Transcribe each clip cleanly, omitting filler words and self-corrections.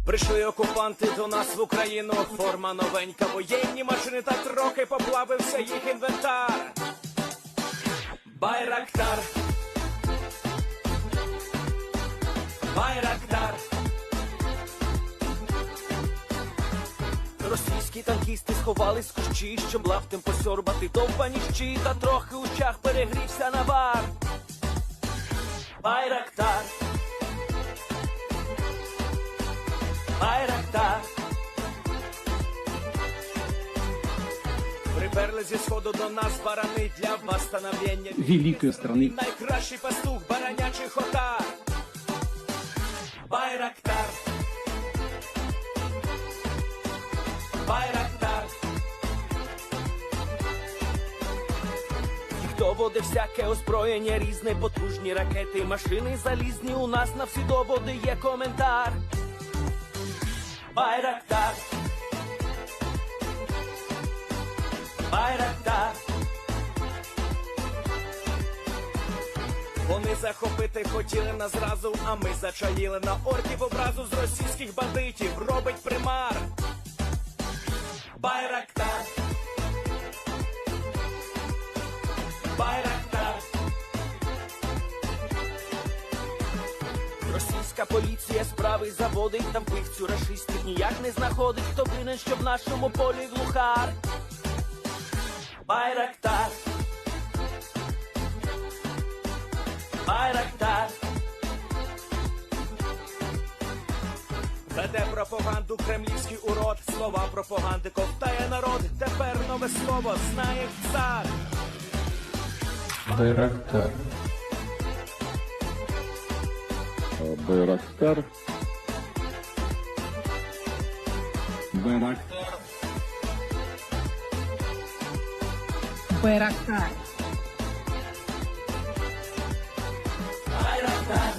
Прийшли окупанти до нас в Україну, форма новенька, воєнні машини, та трохи поплавився їх інвентар. Байрактар, Байрактар. Російські танкісти сховались в кущі, щоб лаптем посьорбати довбані щі, та трохи у чах перегрівся навар. Байрактар, Байрактар. Приперли зі сходу до нас барани для восстановлення великої страни. Найкращий пастух баранячих отар. Байрактар, Байрактар. Ті, хто води всяке озброєння різне, потужні ракети, машини залізні, у нас на всі доводи є коментар. Байрактар, Байрактар. Вони захопити хотіли нас зразу, а ми зачаїли на орків образу з російських бандитів, робить примар. Байрактар, Байрактар. Російська поліція справи заводить, там пихцю рашистів ніяк не знаходить, хто винен, що в нашому полі глухар. Байрактар, Байрактар. Веде пропаганду кремлівський урод, слова пропаганди ковтає народ, тепер нове слово знає цар. Байрактар. Байрактар. Байрактар. Байрактар. Байрактар.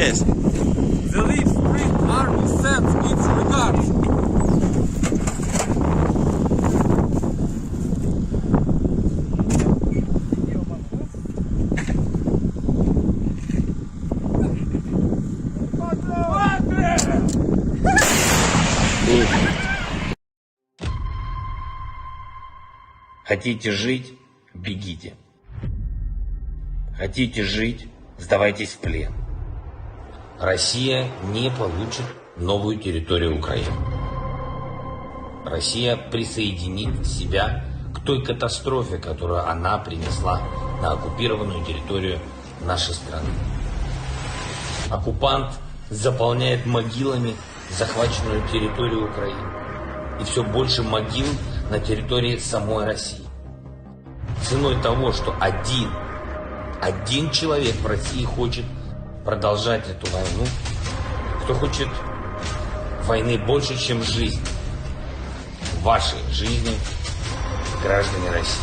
Yes. The Leaf Spring Army sends its regards. Хотите жить – бегите. Хотите жить – сдавайтесь в плен. Россия не получит новую территорию Украины. Россия присоединит себя к той катастрофе, которую она принесла на оккупированную территорию нашей страны. Оккупант заполняет могилами захваченную территорию Украины. И все больше могил на территории самой России. Ценой того, что один человек в России хочет продолжать эту войну, кто хочет войны больше, чем жизнь. Ваши жизни, граждане России.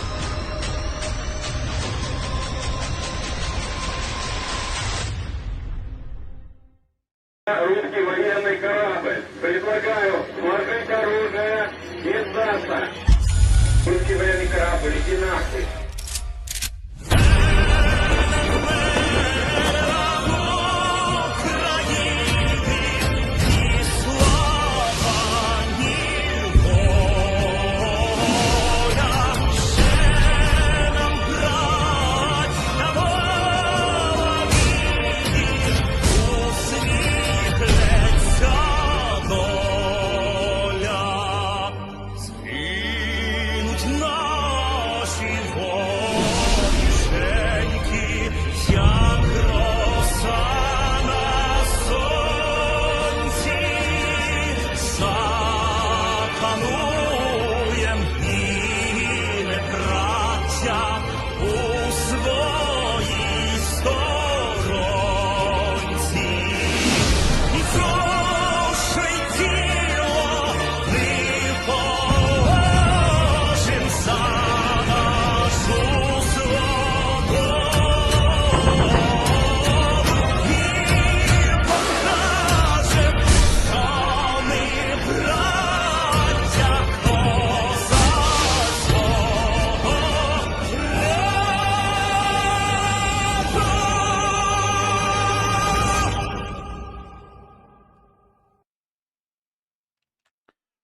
Русский военный корабль. Предлагаю сложить оружие и сдаться. Русский военный корабль, иди нахуй.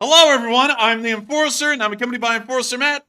Hello, everyone. I'm the Enforcer, and I'm accompanied by Enforcer Matt.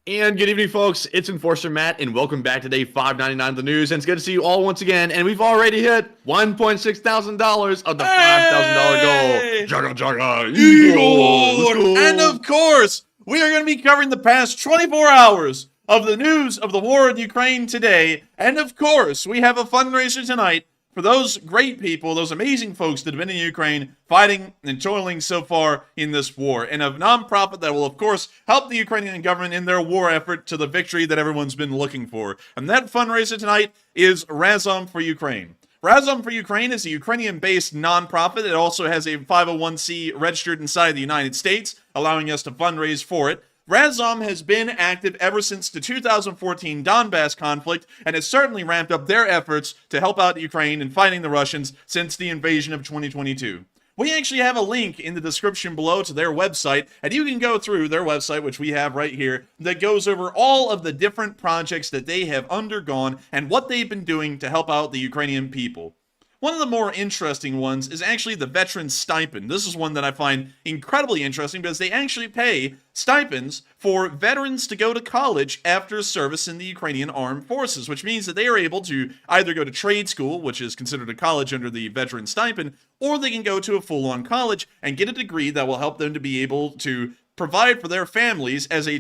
And good evening, folks. It's Enforcer Matt, and welcome back to day 599 of the news. And it's good to see you all once again. And we've already hit $1.6 thousand of the $5,000 goal. Jugga jugga, Eagle! And of course, we are going to be covering the past 24 hours of the news of the war in Ukraine today. And of course, we have a fundraiser tonight for those great people, those amazing folks that have been in Ukraine fighting and toiling so far in this war, and a nonprofit that will, of course, help the Ukrainian government in their war effort to the victory that everyone's been looking for. And that fundraiser tonight is Razom for Ukraine. Razom for Ukraine is a Ukrainian-based nonprofit. It also has a 501c registered inside the United States, allowing us to fundraise for it. Razom has been active ever since the 2014 Donbass conflict and has certainly ramped up their efforts to help out Ukraine in fighting the Russians since the invasion of 2022. We actually have a link in the description below to their website, and you can go through their website, which we have right here, that goes over all of the different projects that they have undergone and what they've been doing to help out the Ukrainian people. One of the more interesting ones is actually the veteran stipend. This is one that I find incredibly interesting because they actually pay stipends for veterans to go to college after service in the Ukrainian armed forces, which means that they are able to either go to trade school, which is considered a college under the veteran stipend, or they can go to a full-on college and get a degree that will help them to be able to provide for their families as a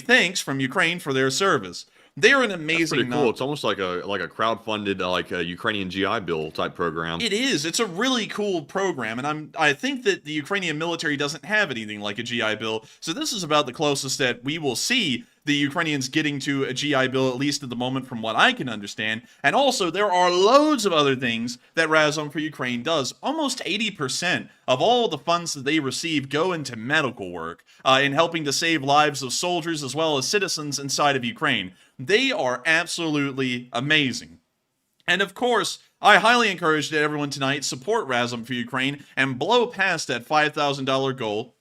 thanks from Ukraine for their service. They're an amazing. That's pretty cool. It's almost like a crowdfunded like a Ukrainian GI Bill type program. It is. It's a really cool program, and I think that the Ukrainian military doesn't have anything like a GI Bill. So this is about the closest that we will see the Ukrainians getting to a GI Bill, at least at the moment, from what I can understand. And also, there are loads of other things that Razom for Ukraine does. Almost 80% of all the funds that they receive go into medical work, in helping to save lives of soldiers as well as citizens inside of Ukraine. They are absolutely amazing. And of course, I highly encourage that everyone tonight support Razom for Ukraine and blow past that $5,000 goal,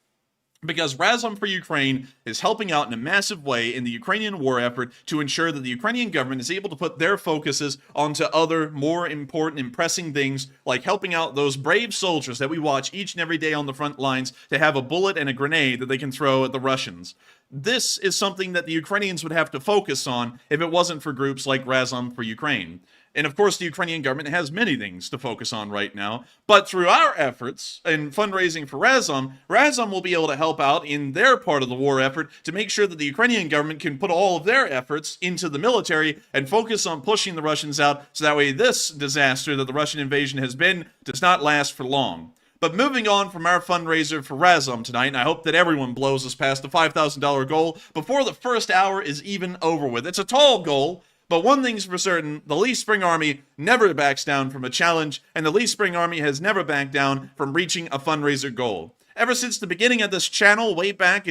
because Razom for Ukraine is helping out in a massive way in the Ukrainian war effort to ensure that the Ukrainian government is able to put their focuses onto other more important and pressing things, like helping out those brave soldiers that we watch each and every day on the front lines to have a bullet and a grenade that they can throw at the Russians. This is something that the Ukrainians would have to focus on if it wasn't for groups like Razom for Ukraine. And of course, the Ukrainian government has many things to focus on right now. But through our efforts and fundraising for Razom, Razom will be able to help out in their part of the war effort to make sure that the Ukrainian government can put all of their efforts into the military and focus on pushing the Russians out, so that way this disaster that the Russian invasion has been does not last for long. But moving on from our fundraiser for Razom tonight, and I hope that everyone blows us past the $5,000 goal before the first hour is even over with. It's a tall goal, But one thing's for certain, the Lee Spring Army never backs down from a challenge, and the Lee Spring Army has never backed down from reaching a fundraiser goal. Ever since the beginning of this channel, way back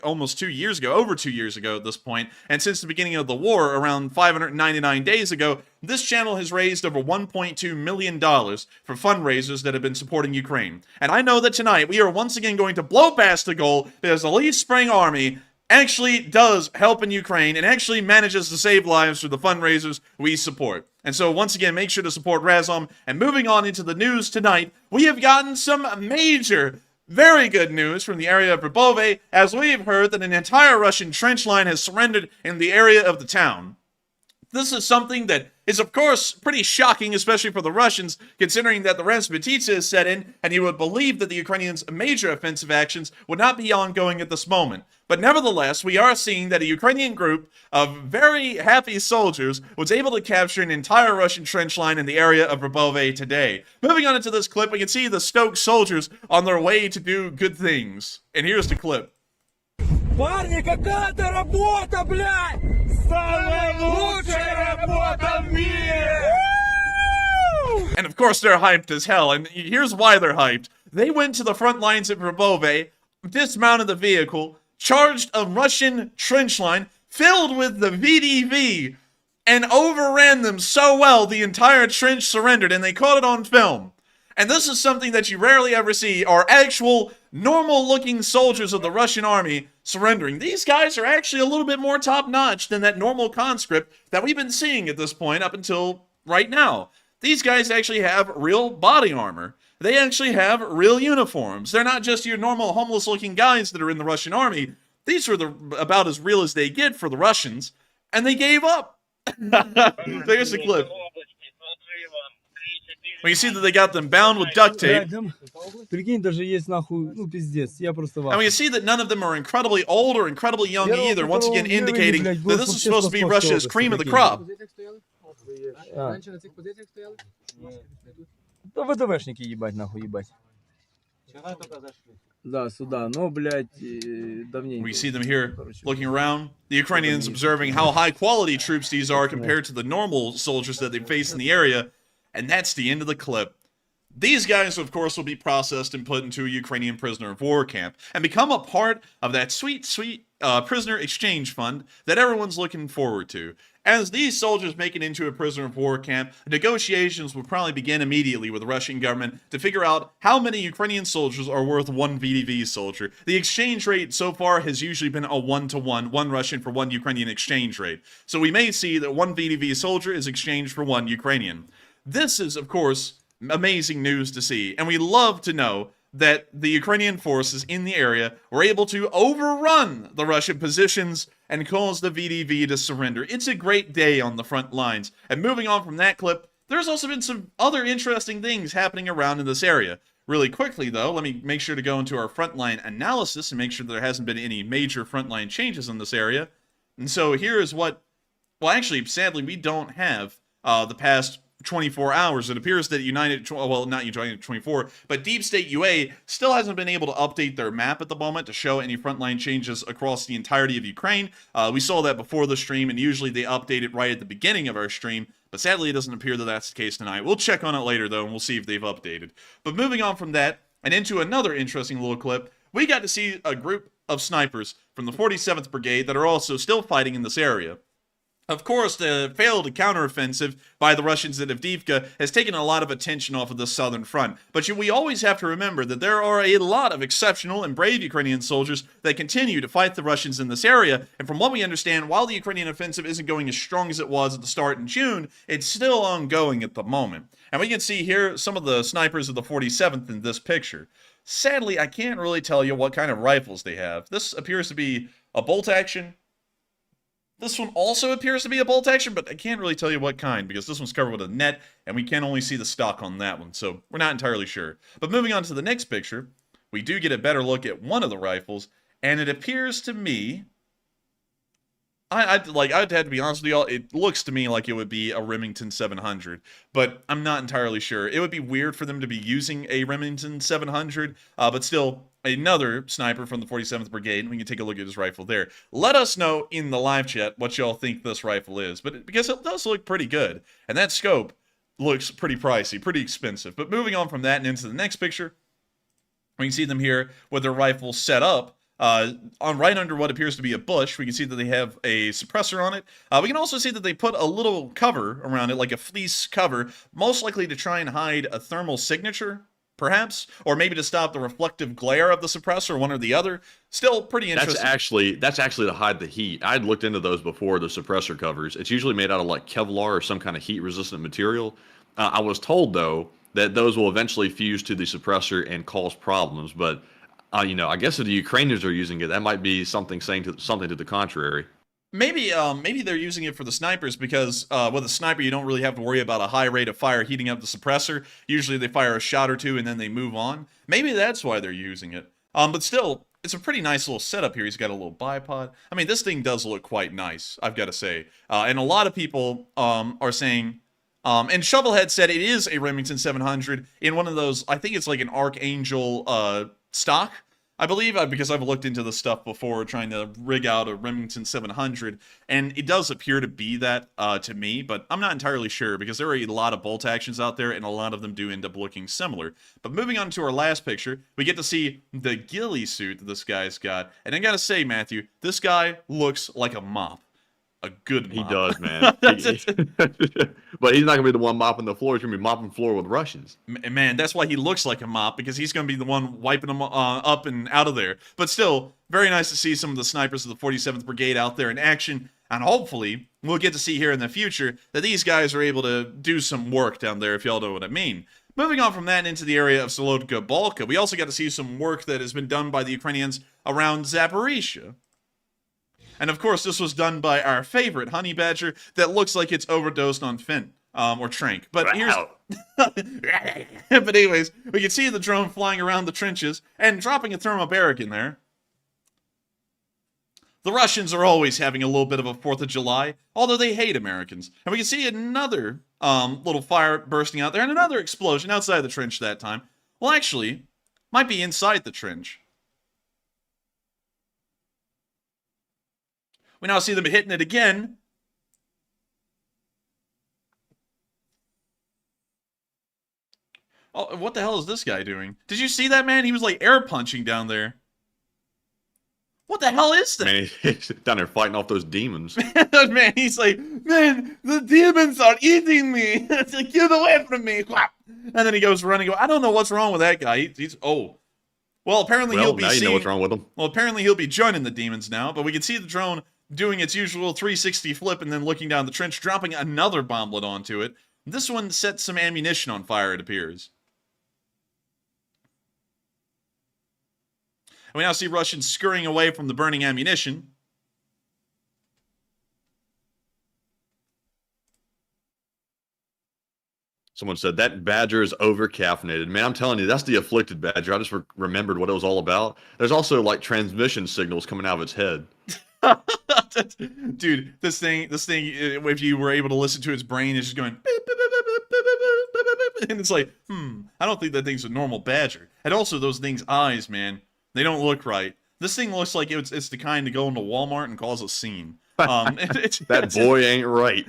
almost 2 years ago, over 2 years ago at this point, and since the beginning of the war, around 599 days ago, this channel has raised over $1.2 million for fundraisers that have been supporting Ukraine. And I know that tonight we are once again going to blow past the goal because the Lee Spring Army actually does help in Ukraine and actually manages to save lives through the fundraisers we support. And so once again, make sure to support Razom. And moving on into the news tonight, we have gotten some major, very good news from the area of Verbove, as we have heard that an entire Russian trench line has surrendered in the area of the town. This is something that is, of course, pretty shocking, especially for the Russians, considering that the Razbetitsa is set in, and you would believe that the Ukrainians' major offensive actions would not be ongoing at this moment. But nevertheless, we are seeing that a Ukrainian group of very happy soldiers was able to capture an entire Russian trench line in the area of Verbove today. Moving on into this clip, we can see the stoked soldiers on their way to do good things. And here's the clip. Парни, какая-то работа, блядь! Самая лучшая работа в мире! And of course they're hyped as hell, and here's why they're hyped. They went to the front lines at Verbove, dismounted the vehicle, charged a Russian trench line filled with the VDV, and overran them so well the entire trench surrendered, and they caught it on film. And this is something that you rarely ever see, are actual, normal-looking soldiers of the Russian army surrendering. These guys are actually a little bit more top-notch than that normal conscript that we've been seeing at this point up until right now. These guys actually have real body armor. They actually have real uniforms. They're not just your normal homeless-looking guys that are in the Russian army. These are about as real as they get for the Russians, and they gave up. There's the clip. Well, you see that they got them bound with duct tape. Прикинь, даже есть нахуй, ну пиздец, я просто And we see that none of them are incredibly old or incredibly young either, once again indicating that this is supposed to be Russia's cream of the crop. Да ВДВшники ебать, нахуй ебать. Да, сюда, но, блядь, давненько. We see them here looking around, the Ukrainians observing how high quality troops these are compared to the normal soldiers that they face in the area. And that's the end of the clip. These guys, of course, will be processed and put into a Ukrainian prisoner of war camp and become a part of that sweet prisoner exchange fund that everyone's looking forward to. As these soldiers make it into a prisoner of war camp, negotiations will probably begin immediately with the Russian government to figure out how many Ukrainian soldiers are worth one VDV soldier. The exchange rate so far has usually been a 1-to-1, one Russian for one Ukrainian exchange rate. So we may see that one VDV soldier is exchanged for one Ukrainian. This is, of course, amazing news to see, and we love to know that the Ukrainian forces in the area were able to overrun the Russian positions and cause the VDV to surrender. It's a great day on the front lines. And moving on from that clip, there's also been some other interesting things happening around in this area. Really quickly, though, let me make sure to go into our frontline analysis and make sure there hasn't been any major frontline changes in this area. And so here is what, well, actually, sadly, we don't have the past 24 hours. It appears that not United 24, but Deep State UA still hasn't been able to update their map at the moment to show any frontline changes across the entirety of Ukraine. We saw that before the stream, and usually they update it right at the beginning of our stream, but sadly it doesn't appear that that's the case tonight. We'll check on it later, though, and we'll see if they've updated. But moving on from that, and into another interesting little clip, we got to see a group of snipers from the 47th Brigade that are also still fighting in this area. Of course, the failed counteroffensive by the Russians at Avdiivka has taken a lot of attention off of the southern front. But we always have to remember that there are a lot of exceptional and brave Ukrainian soldiers that continue to fight the Russians in this area. And from what we understand, while the Ukrainian offensive isn't going as strong as it was at the start in June, it's still ongoing at the moment. And we can see here some of the snipers of the 47th in this picture. Sadly, I can't really tell you what kind of rifles they have. This appears to be a bolt action. This one also appears to be a bolt action, but I can't really tell you what kind because this one's covered with a net and we can only see the stock on that one, so we're not entirely sure. But moving on to the next picture, we do get a better look at one of the rifles, and it appears to me, I'd have to be honest with y'all, it looks to me like it would be a Remington 700, but I'm not entirely sure. It would be weird for them to be using a Remington 700, but still, another sniper from the 47th Brigade. We can take a look at his rifle there. Let us know in the live chat what y'all think this rifle is, but because it does look pretty good, and that scope looks pretty pricey, pretty expensive. But moving on from that and into the next picture, we can see them here with their rifles set up on right under what appears to be a bush. We can see that they have a suppressor on it. We can also see that they put a little cover around it, like a fleece cover, most likely to try and hide a thermal signature, perhaps, or maybe to stop the reflective glare of the suppressor, one or the other. Still pretty interesting. That's actually to hide the heat. I'd looked into those before, the suppressor covers. It's usually made out of like Kevlar or some kind of heat-resistant material. I was told, though, that those will eventually fuse to the suppressor and cause problems, but you know, I guess if the Ukrainians are using it, that might be something to the contrary. Maybe they're using it for the snipers because with a sniper you don't really have to worry about a high rate of fire heating up the suppressor. Usually they fire a shot or two and then they move on. Maybe that's why they're using it. But still, it's a pretty nice little setup here. He's got a little bipod. I mean, this thing does look quite nice, I've got to say. And a lot of people are saying, and Shovelhead said it is a Remington 700 in one of those, I think it's like an Archangel stock, I believe, because I've looked into the stuff before trying to rig out a Remington 700, and it does appear to be that to me, but I'm not entirely sure because there are a lot of bolt actions out there and a lot of them do end up looking similar. But moving on to our last picture, we get to see the ghillie suit that this guy's got, and I gotta say, Matthew, this guy looks like a mop. A good mop. He does, man. But he's not going to be the one mopping the floor. He's going to be mopping the floor with Russians. Man, that's why he looks like a mop, because he's going to be the one wiping them up and out of there. But still, very nice to see some of the snipers of the 47th Brigade out there in action. And hopefully, we'll get to see here in the future that these guys are able to do some work down there, if y'all know what I mean. Moving on from that into the area of Solotka Balka, we also got to see some work that has been done by the Ukrainians around Zaporizhia. And of course, this was done by our favorite honey badger that looks like it's overdosed on Fent, or Trank. But here's... But anyways, we can see the drone flying around the trenches and dropping a thermobaric in there. The Russians are always having a little bit of a 4th of July, although they hate Americans. And we can see another little fire bursting out there and another explosion outside the trench that time. Well, actually, might be inside the trench. We now see them hitting it again. Oh, what the hell is this guy doing? Did you see that, man? He was like air punching down there. What the hell is that? Man, he's down there fighting off those demons. Man, he's like, man, the demons are eating me. It's like, get away from me. And then he goes running. I don't know what's wrong with that guy. Well, apparently he'll be now you know what's wrong with him. Well, apparently he'll be joining the demons now. But we can see the drone doing its usual 360 flip and then looking down the trench, dropping another bomblet onto it. This one sets some ammunition on fire, it appears. And we now see Russians scurrying away from the burning ammunition. Someone said, that badger is over-caffeinated. Man, I'm telling you, that's the afflicted badger. I just remembered what it was all about. There's also, like, transmission signals coming out of its head. Dude, this thing, if you were able to listen to its brain, it's just going, and it's like, I don't think that thing's a normal badger. And also those things' eyes, man, they don't look right. This thing looks like it's the kind to go into Walmart and cause a scene. That boy ain't right.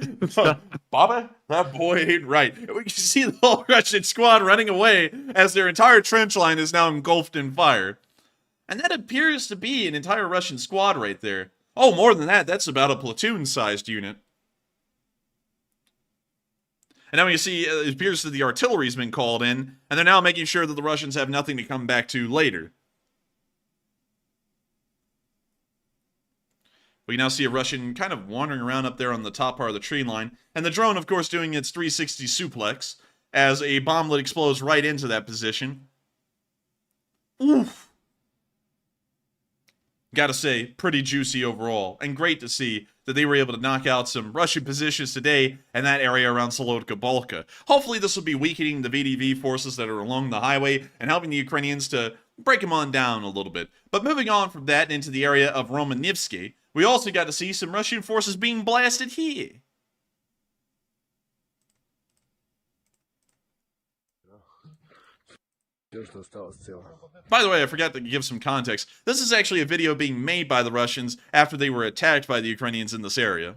Baba, that boy ain't right. We can see the whole Russian squad running away as their entire trench line is now engulfed in fire. And that appears to be an entire Russian squad right there. Oh, more than that, that's about a platoon-sized unit. And now we see it appears that the artillery's been called in, and they're now making sure that the Russians have nothing to come back to later. We now see a Russian kind of wandering around up there on the top part of the tree line, and the drone, of course, doing its 360 suplex as a bomblet explodes right into that position. Oof. Gotta say, pretty juicy overall, and great to see that they were able to knock out some Russian positions today in that area around Solotka Balka. Hopefully this will be weakening the VDV forces that are along the highway and helping the Ukrainians to break them on down a little bit. But moving on from that into the area of Romanivsky, we also got to see some Russian forces being blasted here. By the way, I forgot to give some context. This is actually a video being made by the Russians after they were attacked by the Ukrainians in this area.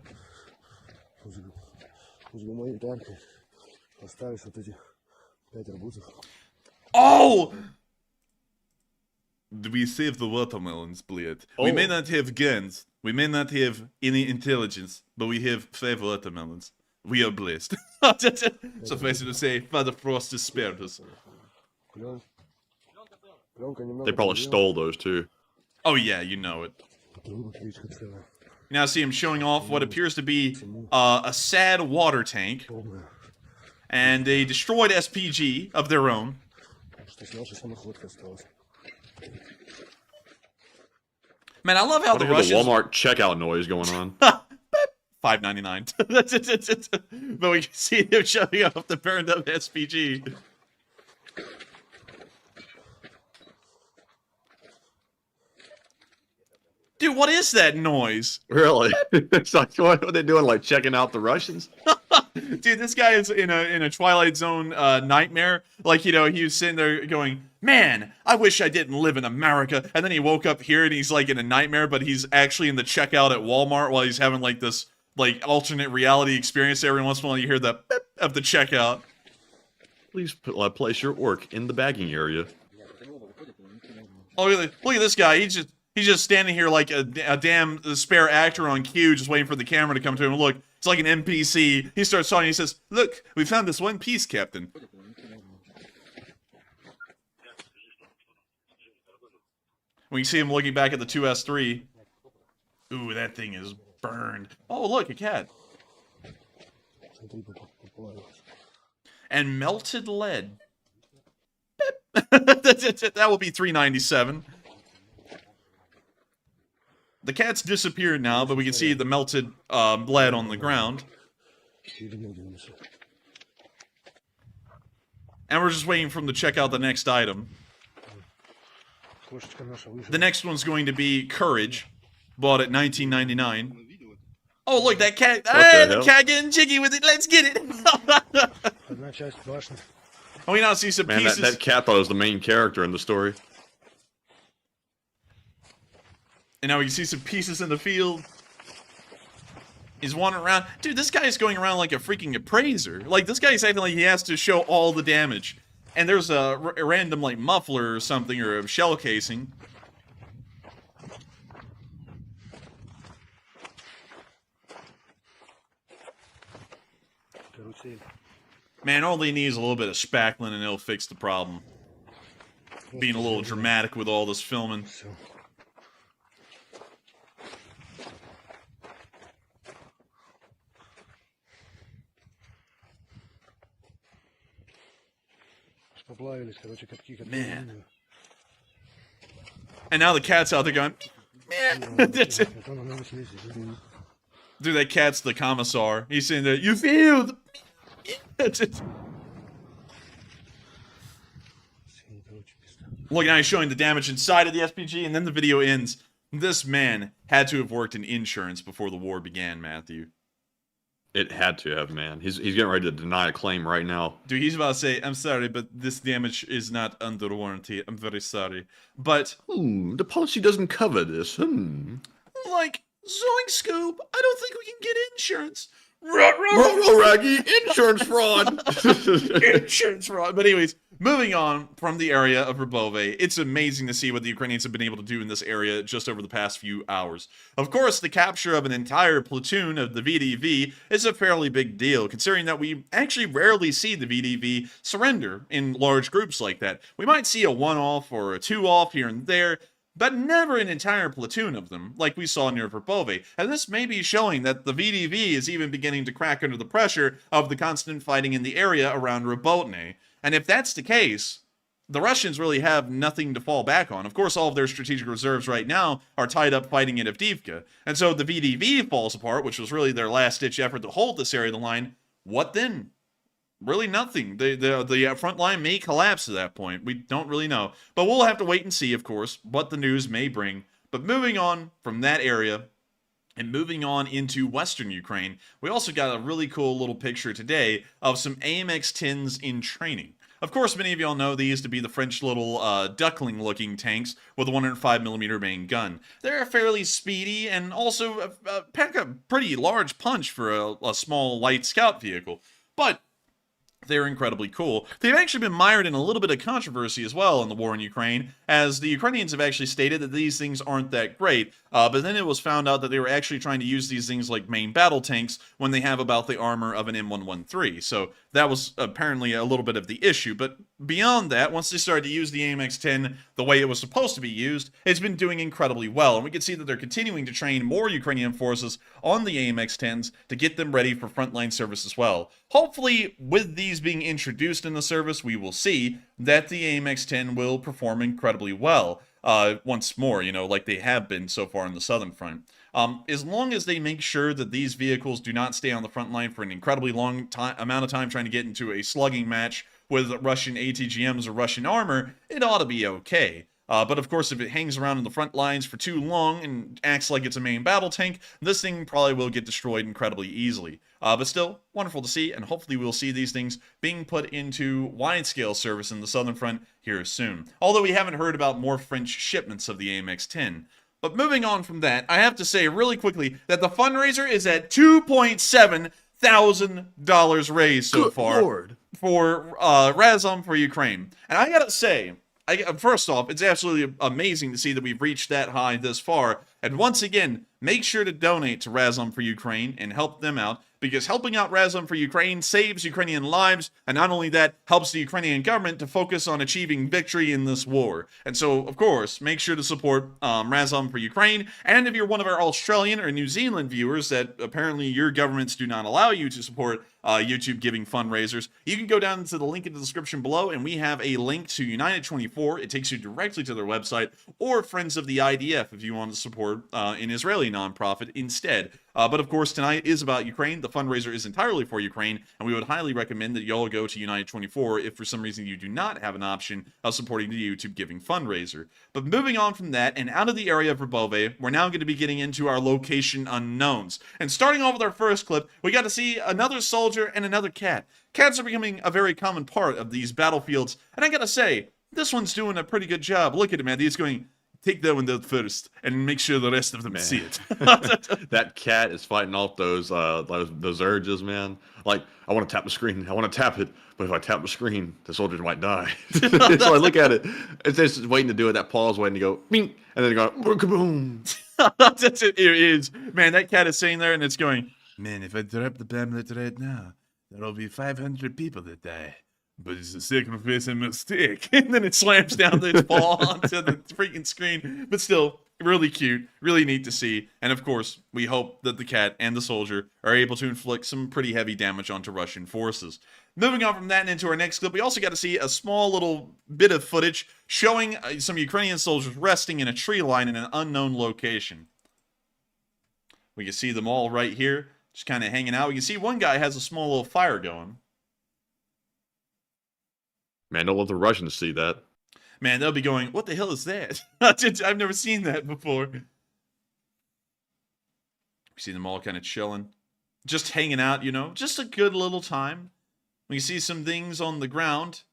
Oh! We saved the watermelons, bled. Oh. We may not have guns, we may not have any intelligence, but we have 5 watermelons. We are blessed. Suffice it to say, Father Frost has spared us. They probably stole those too. Oh yeah, you know it. You now see him showing off what appears to be a sad water tank and a destroyed SPG of their own. Man, I love how the Russians... the Walmart checkout noise going on. $5.99. But we can see him showing off the burned up SPG. Dude, what is that noise? Really? It's like, what are they doing? Like checking out the Russians? Dude, this guy is in a Twilight Zone nightmare. Like, you know, he was sitting there going, man, I wish I didn't live in America. And then he woke up here and he's like in a nightmare, but he's actually in the checkout at Walmart while he's having like this like alternate reality experience. Every once in a while you hear the beep of the checkout. Please place your orc in the bagging area. Oh, look at this guy. He's just standing here like a damn spare actor on cue, just waiting for the camera to come to him. Look, it's like an NPC. He starts talking. He says, "Look, we found this one piece, Captain." We see him looking back at the 2S3. Ooh, that thing is burned. Oh, look, a cat. And melted lead. That will be $3.97. The cat's disappeared now, but we can see the melted lead on the ground. And we're just waiting for him to check out the next item. The next one's going to be Courage, bought at $19.99. Oh, look, that cat. Hey, the cat getting jiggy with it. Let's get it. Oh, we now see some pieces. That cat thought it was the main character in the story. And now we can see some pieces in the field. He's wandering around. Dude, this guy is going around like a freaking appraiser. Like, this guy's acting like he has to show all the damage. And there's a random, like, muffler or something, or a shell casing. Man, all they need is a little bit of spackling and it'll fix the problem. Being a little dramatic with all this filming. Man. And now the cat's out there going, man. Dude, that cat's the commissar. He's saying that, you failed. Look, now he's showing the damage inside of the SPG, and then the video ends. This man had to have worked in insurance before the war began, Matthew. It had to have, man. He's getting ready to deny a claim right now. Dude, he's about to say, I'm sorry, but this damage is not under warranty. I'm very sorry. But... the policy doesn't cover this. Like, Zoink Scoop, I don't think we can get insurance. Raggy, insurance fraud. Insurance fraud. But anyways, moving on from the area of Verbove, it's amazing to see what the Ukrainians have been able to do in this area just over the past few hours. Of course, the capture of an entire platoon of the VDV is a fairly big deal, considering that we actually rarely see the VDV surrender in large groups like that. We might see a one-off or a two-off here and there, but never an entire platoon of them, like we saw near Verbove. And this may be showing that the VDV is even beginning to crack under the pressure of the constant fighting in the area around Lebano0n. And if that's the case, the Russians really have nothing to fall back on. Of course, all of their strategic reserves right now are tied up fighting at Avdiivka. And so if the VDV falls apart, which was really their last-ditch effort to hold this area of the line, what then? Really nothing. The front line may collapse at that point. We don't really know. But we'll have to wait and see, of course, what the news may bring. But moving on from that area and moving on into Western Ukraine, we also got a really cool little picture today of some AMX-10s in training. Of course, many of y'all know these to be the French little duckling-looking tanks with a 105mm main gun. They're fairly speedy and also pack a pretty large punch for a small light scout vehicle. But they're incredibly cool. They've actually been mired in a little bit of controversy as well in the war in Ukraine, as the Ukrainians have actually stated that these things aren't that great, but then it was found out that they were actually trying to use these things like main battle tanks when they have about the armor of an M113, so that was apparently a little bit of the issue. But beyond that, once they started to use the AMX-10 the way it was supposed to be used, it's been doing incredibly well, and we can see that they're continuing to train more Ukrainian forces on the AMX-10s to get them ready for frontline service as well. Hopefully, with these being introduced in the service, we will see that the AMX-10 will perform incredibly well once more, you know, like they have been so far on the Southern Front. As long as they make sure that these vehicles do not stay on the front line for an incredibly long amount of time trying to get into a slugging match with Russian ATGMs or Russian armor, it ought to be okay. But of course, if it hangs around in the front lines for too long and acts like it's a main battle tank, this thing probably will get destroyed incredibly easily. But still, wonderful to see, and hopefully we'll see these things being put into wide-scale service in the Southern Front here soon. Although we haven't heard about more French shipments of the AMX-10. But moving on from that, I have to say really quickly that the fundraiser is at $2,700 raised so far for Razom for Ukraine. And I gotta say, first off, it's absolutely amazing to see that we've reached that high this far. And once again, make sure to donate to Razom for Ukraine and help them out, because helping out Razom for Ukraine saves Ukrainian lives, and not only that, helps the Ukrainian government to focus on achieving victory in this war. And so, of course, make sure to support Razom for Ukraine, and if you're one of our Australian or New Zealand viewers that apparently your governments do not allow you to support YouTube Giving Fundraisers, you can go down to the link in the description below, and we have a link to United 24. It takes you directly to their website, or Friends of the IDF if you want to support an Israeli nonprofit instead. But of course, tonight is about Ukraine. The fundraiser is entirely for Ukraine, and we would highly recommend that y'all go to United 24 if for some reason you do not have an option of supporting the YouTube Giving Fundraiser. But moving on from that, and out of the area of Verbove, we're now going to be getting into our location unknowns. And starting off with our first clip, we got to see another soldier and another cat. Cats are becoming a very common part of these battlefields, and I gotta say, this one's doing a pretty good job. Look at him, man. He's going, take that one down first, and make sure the rest of them see it. That cat is fighting off those urges, man. Like, I want to tap the screen. I want to tap it, but if I tap the screen, the soldier might die. So I look at it. It's just waiting to do it. That pause waiting to go, bing, and then go, kaboom. That's it. It is. Man, that cat is sitting there, and it's going, man, if I drop the pamphlet right now, there'll be 500 people that die. But it's a sacrifice and mistake. And then it slams down the ball onto the freaking screen. But still, really cute, really neat to see. And of course, we hope that the cat and the soldier are able to inflict some pretty heavy damage onto Russian forces. Moving on from that and into our next clip, we also got to see a small little bit of footage showing some Ukrainian soldiers resting in a tree line in an unknown location. We can see them all right here, just kind of hanging out. We can see one guy has a small little fire going. Man, don't let the Russians see that. Man, they'll be going, what the hell is that? I've never seen that before. We see them all kind of chilling. Just hanging out, you know. Just a good little time. We can see some things on the ground.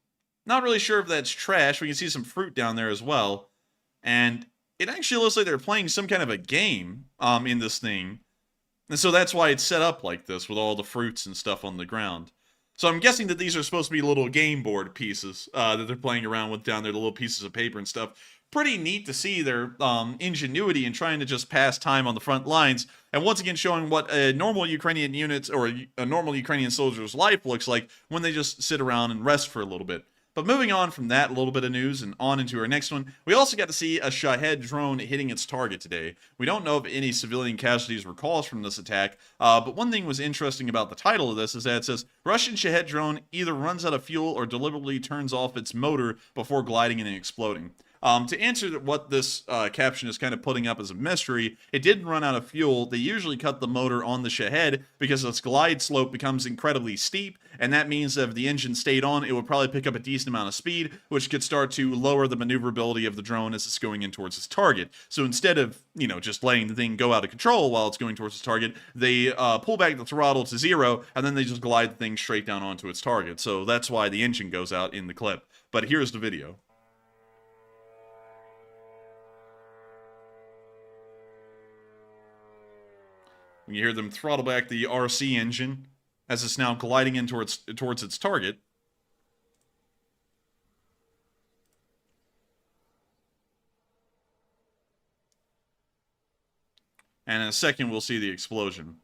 Not really sure if that's trash. We can see some fruit down there as well. And it actually looks like they're playing some kind of a game in this thing. And so that's why it's set up like this, with all the fruits and stuff on the ground. So I'm guessing that these are supposed to be little game board pieces that they're playing around with down there, the little pieces of paper and stuff. Pretty neat to see their ingenuity in trying to just pass time on the front lines. And once again showing what a normal Ukrainian unit or a normal Ukrainian soldier's life looks like when they just sit around and rest for a little bit. But moving on from that little bit of news and on into our next one, we also got to see a Shahed drone hitting its target today. We don't know if any civilian casualties were caused from this attack, but one thing was interesting about the title of this is that it says, Russian Shahed drone either runs out of fuel or deliberately turns off its motor before gliding and exploding. To answer what this caption is kind of putting up as a mystery, it didn't run out of fuel. They usually cut the motor on the Shahed because its glide slope becomes incredibly steep, and that means that if the engine stayed on, it would probably pick up a decent amount of speed, which could start to lower the maneuverability of the drone as it's going in towards its target. So instead of, just letting the thing go out of control while it's going towards its target, they pull back the throttle to 0, and then they just glide the thing straight down onto its target. So that's why the engine goes out in the clip. But here's the video. You hear them throttle back the RC engine as it's now gliding in towards its target. And in a second, we'll see the explosion.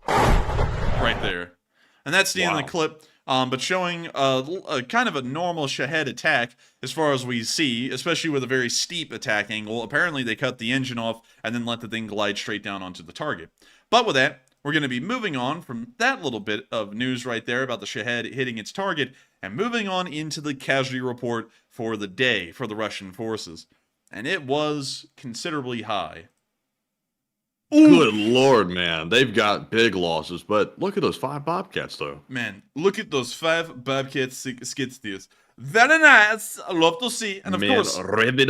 Right there. And that's the end of the clip. But showing a kind of a normal Shahed attack as far as we see, especially with a very steep attack angle. Apparently they cut the engine off and then let the thing glide straight down onto the target. But with that, we're going to be moving on from that little bit of news right there about the Shahed hitting its target and moving on into the casualty report for the day for the Russian forces. And it was considerably high. Good lord, man. They've got big losses, but look at those 5 Bobcats, though. Man, look at those 5 Bobcat skid steers. Very nice. I love to see. And of course, rev it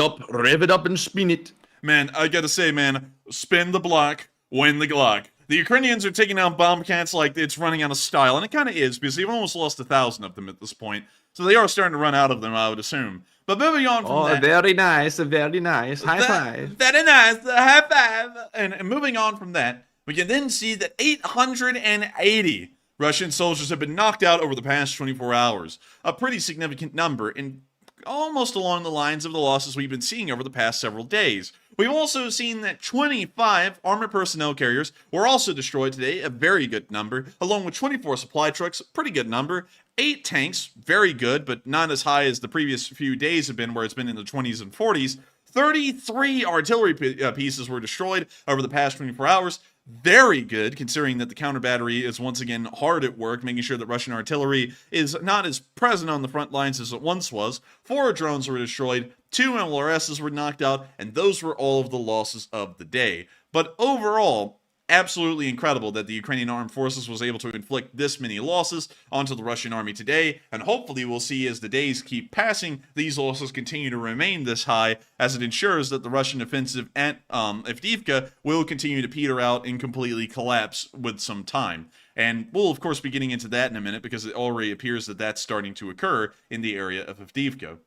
up and spin it. Man, I gotta say, man, spin the block, win the Glock. The Ukrainians are taking out Bobcats like it's running out of style, and it kind of is, because they've almost lost 1,000 of them at this point. So they are starting to run out of them, I would assume. But moving on from that... very nice, very nice. High five. Very nice, high five. And moving on from that, we can then see that 880 Russian soldiers have been knocked out over the past 24 hours. A pretty significant number, and almost along the lines of the losses we've been seeing over the past several days. We've also seen that 25 armored personnel carriers were also destroyed today, a very good number, along with 24 supply trucks, pretty good number, 8 tanks, very good, but not as high as the previous few days have been, where it's been in the 20s and 40s. 33 artillery pieces were destroyed over the past 24 hours. Very good, considering that the counter battery is once again hard at work, making sure that Russian artillery is not as present on the front lines as it once was. 4 drones were destroyed, 2 MLRSs were knocked out, and those were all of the losses of the day. But overall, absolutely incredible that the Ukrainian armed forces was able to inflict this many losses onto the Russian army today, and hopefully we'll see as the days keep passing, these losses continue to remain this high, as it ensures that the Russian offensive at Avdiivka will continue to peter out and completely collapse with some time. And we'll of course be getting into that in a minute, because it already appears that that's starting to occur in the area of Avdiivka.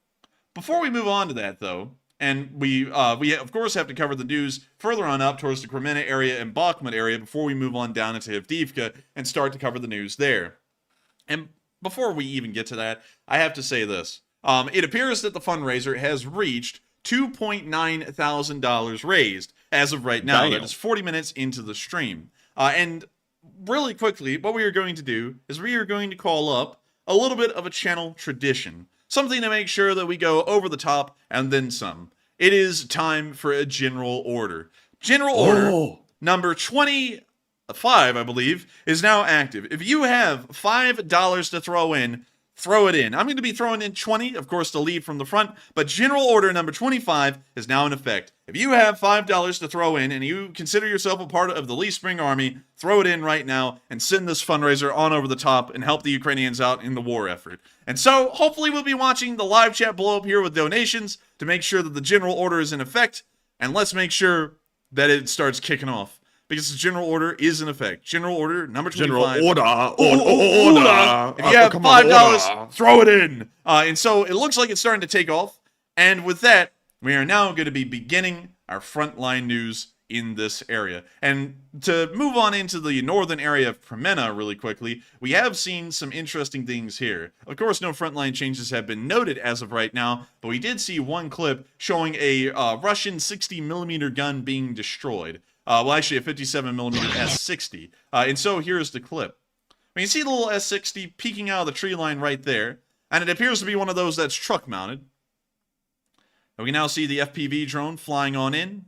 Before we move on to that though, and we of course have to cover the news further on up towards the Kremenna area and Bakhmut area before we move on down into Avdiivka and start to cover the news there. And before we even get to that, I have to say this. It appears that the fundraiser has reached $2.9 thousand raised as of right now. That is 40 minutes into the stream. And really quickly, what we are going to do is we are going to call up a little bit of a channel tradition. Something to make sure that we go over the top and then some. It is time for a general order. General order number 25, I believe, is now active. If you have $5 to throw in, throw it in. I'm going to be throwing in 20, of course, to lead from the front, but general order number 25 is now in effect. If you have $5 to throw in and you consider yourself a part of the Lee Spring Army, throw it in right now and send this fundraiser on over the top and help the Ukrainians out in the war effort. And so, hopefully we'll be watching the live chat blow up here with donations to make sure that the general order is in effect, and let's make sure that it starts kicking off. Because the general order is in effect. General order number 25. General order. If you have $5, throw it in. And so it looks like it's starting to take off. And with that, we are now going to be beginning our frontline news in this area. And to move on into the northern area of Kremenna really quickly, we have seen some interesting things here. Of course, no frontline changes have been noted as of right now, but we did see one clip showing a Russian 60mm gun being destroyed. Well, actually a 57mm S60. And so here's the clip. We can see the little S60 peeking out of the tree line right there, and it appears to be one of those that's truck mounted. And we can now see the FPV drone flying on in.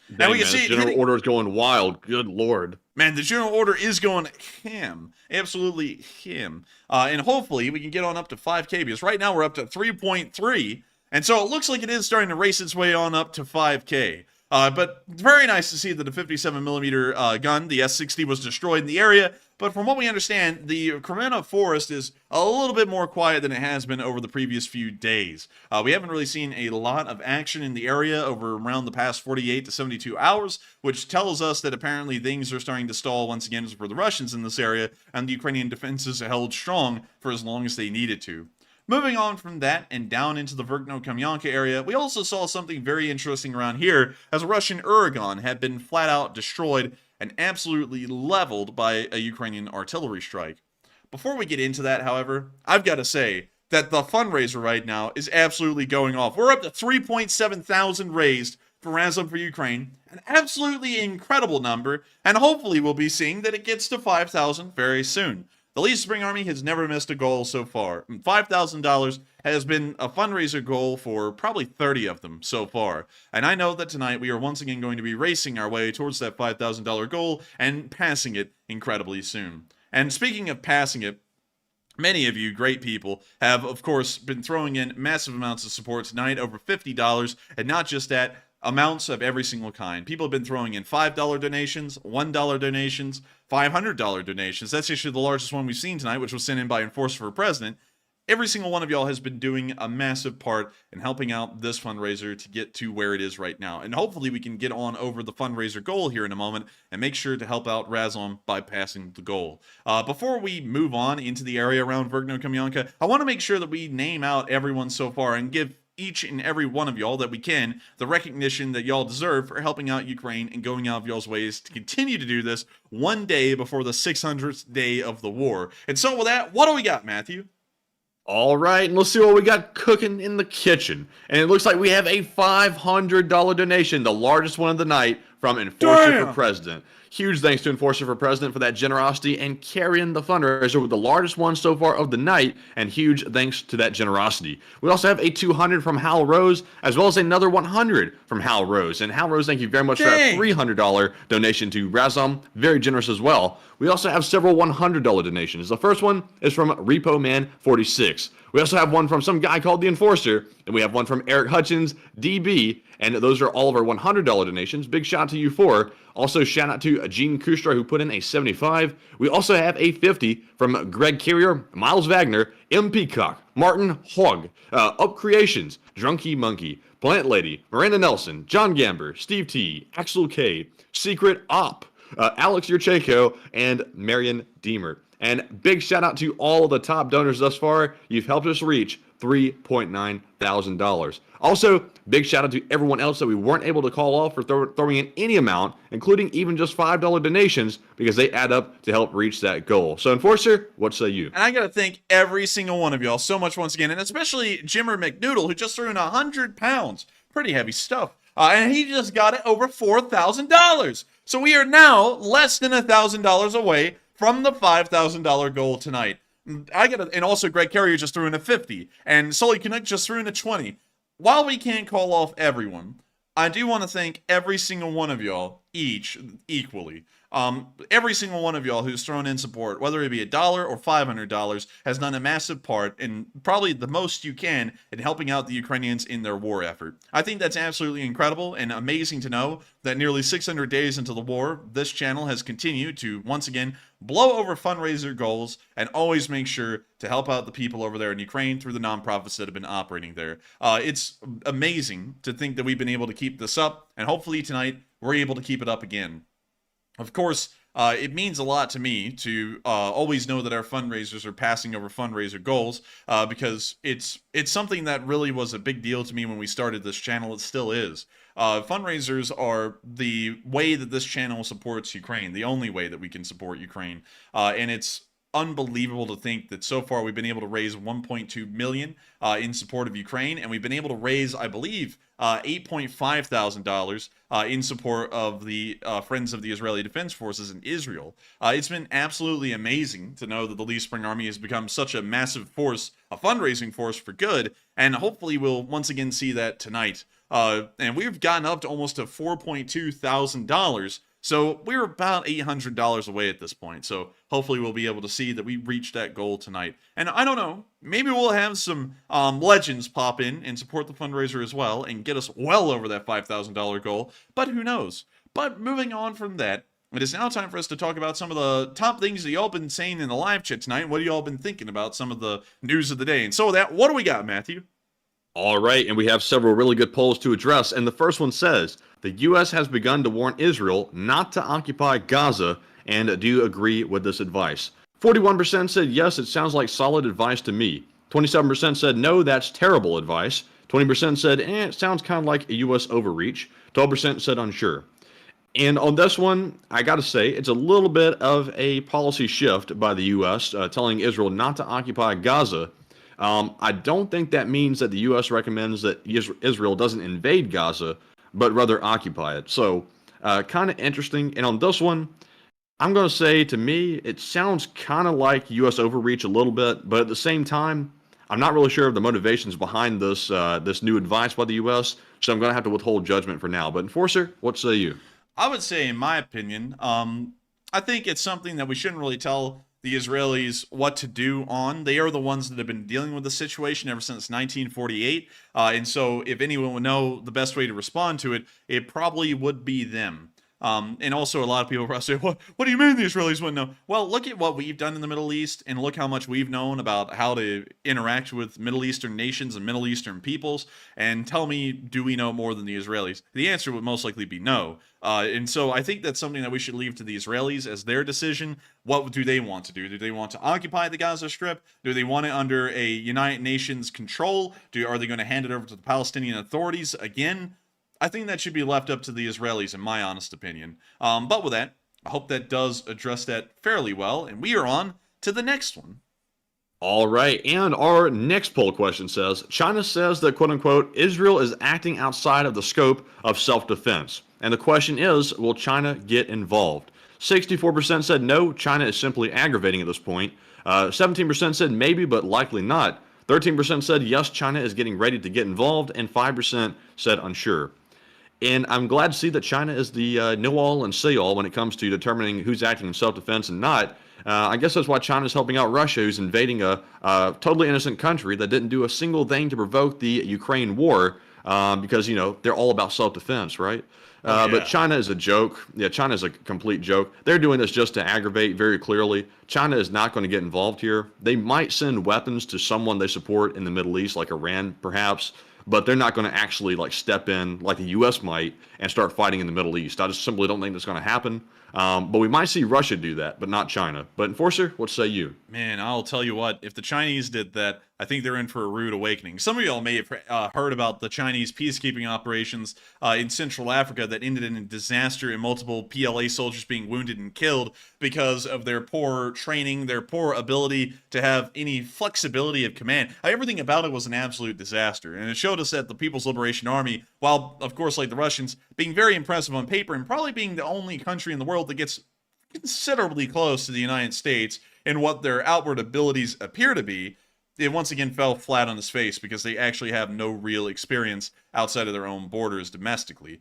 And Dang, we can man, see the it general hitting. order is going wild. Good lord. Man, the general order is going ham. Absolutely ham. And hopefully we can get on up to 5K, because right now we're up to 3.3. And so it looks like it is starting to race its way on up to 5K. But very nice to see that the 57mm gun, the S60, was destroyed in the area. But from what we understand, the Kremena forest is a little bit more quiet than it has been over the previous few days. We haven't really seen a lot of action in the area over around the past 48 to 72 hours, which tells us that apparently things are starting to stall once again for the Russians in this area, and the Ukrainian defenses held strong for as long as they needed to. Moving on from that and down into the Verbove area, we also saw something very interesting around here, as a Russian Uragan had been flat out destroyed and absolutely leveled by a Ukrainian artillery strike. Before we get into that, however, I've got to say that the fundraiser right now is absolutely going off. We're up to 3.7 thousand raised for Razom for Ukraine, an absolutely incredible number, and hopefully we'll be seeing that it gets to 5,000 very soon. The Least Spring Army has never missed a goal so far. $5,000 has been a fundraiser goal for probably 30 of them so far. And I know that tonight we are once again going to be racing our way towards that $5,000 goal and passing it incredibly soon. And speaking of passing it, many of you great people have, of course, been throwing in massive amounts of support tonight, over $50, and not just that, amounts of every single kind. People have been throwing in $5 donations, $1 donations, $500 donations. That's actually the largest one we've seen tonight, which was sent in by Enforcer for President. Every single one of y'all has been doing a massive part in helping out this fundraiser to get to where it is right now. And hopefully we can get on over the fundraiser goal here in a moment and make sure to help out Razom by passing the goal. Before we move on into the area around Verbove, I want to make sure that we name out everyone so far and give each and every one of y'all that we can the recognition that y'all deserve for helping out Ukraine and going out of y'all's ways to continue to do this one day before the 600th day of the war. And so with that, what do we got, Matthew? All right, and let's see what we got cooking in the kitchen. And it looks like we have a $500 donation, the largest one of the night, from Enforcer for President. Huge thanks to Enforcer for President for that generosity and carrying the fundraiser with the largest one so far of the night, and huge thanks to that generosity. We also have a $200 from Hal Rose, as well as another $100 from Hal Rose. And Hal Rose, thank you very much for that $300 donation to Razom. Very generous as well. We also have several $100 donations. The first one is from Repo Man 46. We also have one from some guy called the Enforcer, and we have one from Eric Hutchins, DB, and those are all of our $100 donations. Big shout out to you for. Also, shout out to Gene Kustra, who put in a $75. We also have a $50 from Greg Carrier, Miles Wagner, M. Peacock, Martin Hogg, Up Creations, Drunky Monkey, Plant Lady, Miranda Nelson, John Gamber, Steve T, Axel K, Secret Op, Alex Yurchenko, and Marion Deemer. And big shout out to all of the top donors thus far. You've helped us reach $3.9 thousand. Also, big shout out to everyone else that we weren't able to call off for throwing in any amount, including even just $5 donations, because they add up to help reach that goal. So, Enforcer, what say you? And I gotta thank every single one of y'all so much once again, and especially Jimmer McNoodle, who just threw in 100 pounds. Pretty heavy stuff. And he just got it over $4,000. So we are now less than $1,000 away from the $5,000 goal tonight. And also Greg Carrier just threw in a 50, and Sully Canuck just threw in a 20. While we can't call off everyone, I do want to thank every single one of y'all equally. Every single one of y'all who's thrown in support, whether it be $1 or $500, has done a massive part, and probably the most you can, in helping out the Ukrainians in their war effort. I think that's absolutely incredible and amazing to know that nearly 600 days into the war, this channel has continued to, once again, blow over fundraiser goals and always make sure to help out the people over there in Ukraine through the nonprofits that have been operating there. It's amazing to think that we've been able to keep this up, and hopefully tonight we're able to keep it up again. Of course, it means a lot to me to always know that our fundraisers are passing over fundraiser goals, because it's something that really was a big deal to me when we started this channel. It still is. Fundraisers are the way that this channel supports Ukraine, the only way that we can support Ukraine. And it's unbelievable to think that so far we've been able to raise 1.2 million in support of Ukraine, and we've been able to raise, I believe, $8.5 thousand in support of the Friends of the Israeli Defense Forces in Israel. It's been absolutely amazing to know that the Leaf Spring Army has become such a massive force, a fundraising force for good, and hopefully we'll once again see that tonight. And we've gotten up to almost to $4.2 thousand. So we're about $800 away at this point. So hopefully we'll be able to see that we reached that goal tonight. And I don't know, maybe we'll have some legends pop in and support the fundraiser as well and get us well over that $5,000 goal. But who knows? But moving on from that, it is now time for us to talk about some of the top things that y'all been saying in the live chat tonight. What have y'all been thinking about some of the news of the day? And so with that, what do we got, Matthew? All right, and we have several really good polls to address. And the first one says, the U.S. has begun to warn Israel not to occupy Gaza, and do you agree with this advice? 41% said yes, it sounds like solid advice to me. 27% said no, that's terrible advice. 20% said, it sounds kind of like a U.S. overreach. 12% said unsure. And on this one, I got to say, it's a little bit of a policy shift by the U.S. Telling Israel not to occupy Gaza. I don't think that means that the U.S. recommends that Israel doesn't invade Gaza, but rather occupy it. So, kind of interesting. And on this one, I'm going to say, to me, it sounds kind of like U.S. overreach a little bit, but at the same time, I'm not really sure of the motivations behind this this new advice by the U.S., so I'm going to have to withhold judgment for now. But Enforcer, what say you? I would say, in my opinion, I think it's something that we shouldn't really tell the Israelis what to do on. They are the ones that have been dealing with the situation ever since 1948. And so if anyone would know the best way to respond to it, it probably would be them. And also a lot of people probably say, what do you mean the Israelis wouldn't know? Well, look at what we've done in the Middle East, and look how much we've known about how to interact with Middle Eastern nations and Middle Eastern peoples, and tell me, do we know more than the Israelis? The answer would most likely be no. And so I think that's something that we should leave to the Israelis as their decision. What do they want to do? Do they want to occupy the Gaza Strip? Do they want it under a United Nations control? Are they going to hand it over to the Palestinian authorities again? I think that should be left up to the Israelis, in my honest opinion. But with that, I hope that does address that fairly well. And we are on to the next one. All right, and our next poll question says, China says that, quote-unquote, Israel is acting outside of the scope of self-defense. And the question is, will China get involved? 64% said no, China is simply aggravating at this point. 17% said maybe, but likely not. 13% said yes, China is getting ready to get involved, and 5% said unsure. And I'm glad to see that China is the know-all and say-all when it comes to determining who's acting in self-defense and not. I guess that's why China's helping out Russia, who's invading a totally innocent country that didn't do a single thing to provoke the Ukraine war, because, you know, they're all about self-defense, right? Yeah. But China is a joke. Yeah, China is a complete joke. They're doing this just to aggravate very clearly. China is not going to get involved here. They might send weapons to someone they support in the Middle East, like Iran, perhaps, but they're not going to actually like step in like the U.S. might and start fighting in the Middle East. I just simply don't think that's going to happen. But we might see Russia do that, but not China. But Enforcer, what say you? Man, I'll tell you what, if the Chinese did that, I think they're in for a rude awakening. Some of y'all may have heard about the Chinese peacekeeping operations in Central Africa that ended in a disaster and multiple PLA soldiers being wounded and killed because of their poor training, their poor ability to have any flexibility of command. Everything about it was an absolute disaster. And it showed us that the People's Liberation Army, while, of course, like the Russians, being very impressive on paper and probably being the only country in the world that gets considerably close to the United States in what their outward abilities appear to be, it once again fell flat on its face because they actually have no real experience outside of their own borders domestically.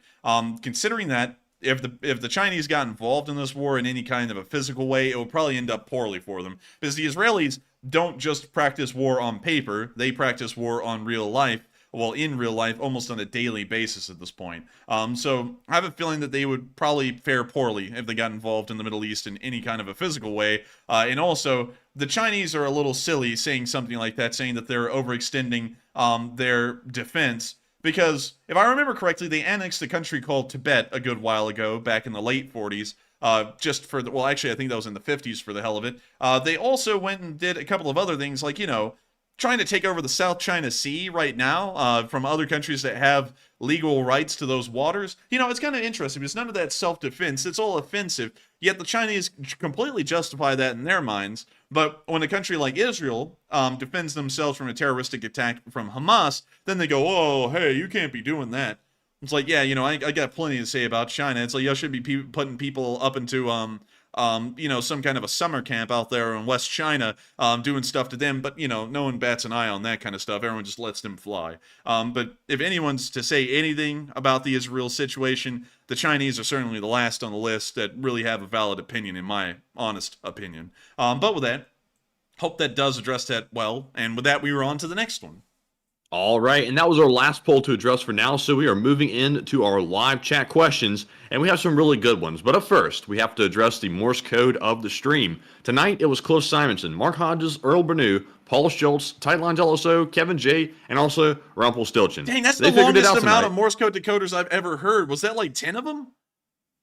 Considering that, if the Chinese got involved in this war in any kind of a physical way, it would probably end up poorly for them. Because the Israelis don't just practice war on paper, they practice war on real life. Well, in real life, almost on a daily basis at this point. So I have a feeling that they would probably fare poorly if they got involved in the Middle East in any kind of a physical way. And also, the Chinese are a little silly saying something like that, saying that they're overextending their defense. Because, if I remember correctly, they annexed a country called Tibet a good while ago, back in the late 40s. Just for the, well, actually, I think that was in the 50s for the hell of it. They also went and did a couple of other things, like, you know, trying to take over the South China Sea right now from other countries that have legal rights to those waters. You know, it's kind of interesting because none of that's self-defense. It's all offensive. Yet the Chinese completely justify that in their minds. But when a country like Israel defends themselves from a terroristic attack from Hamas, then they go, oh, hey, you can't be doing that. It's like, yeah, you know, I got plenty to say about China. It's like, y'all should be putting people up into, you know, some kind of a summer camp out there in West China, doing stuff to them. But, you know, no one bats an eye on that kind of stuff. Everyone just lets them fly. But if anyone's to say anything about the Israel situation, the Chinese are certainly the last on the list that really have a valid opinion, in my honest opinion. But with that, hope that does address that well. And with that, we were on to the next one. All right, and that was our last poll to address for now, so we are moving into our live chat questions, and we have some really good ones. But up first, we have to address the Morse code of the stream. Tonight, it was Cliff Simonson, Mark Hodges, Earl Bernew, Paul Schultz, Tightline LSO, Kevin J, and also Rumpelstiltskin. Dang, that's the longest amount of Morse code decoders I've ever heard. Was that like 10 of them?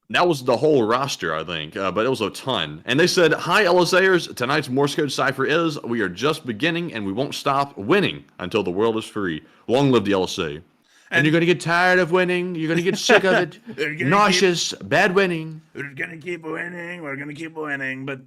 That was the whole roster, I think, but it was a ton. And they said, hi, LSAers. Tonight's Morse code cipher is, we are just beginning and we won't stop winning until the world is free. Long live the LSA. And you're going to get tired of winning. You're going to get sick of it. Nauseous, bad winning. We're going to keep winning. We're going to keep winning. But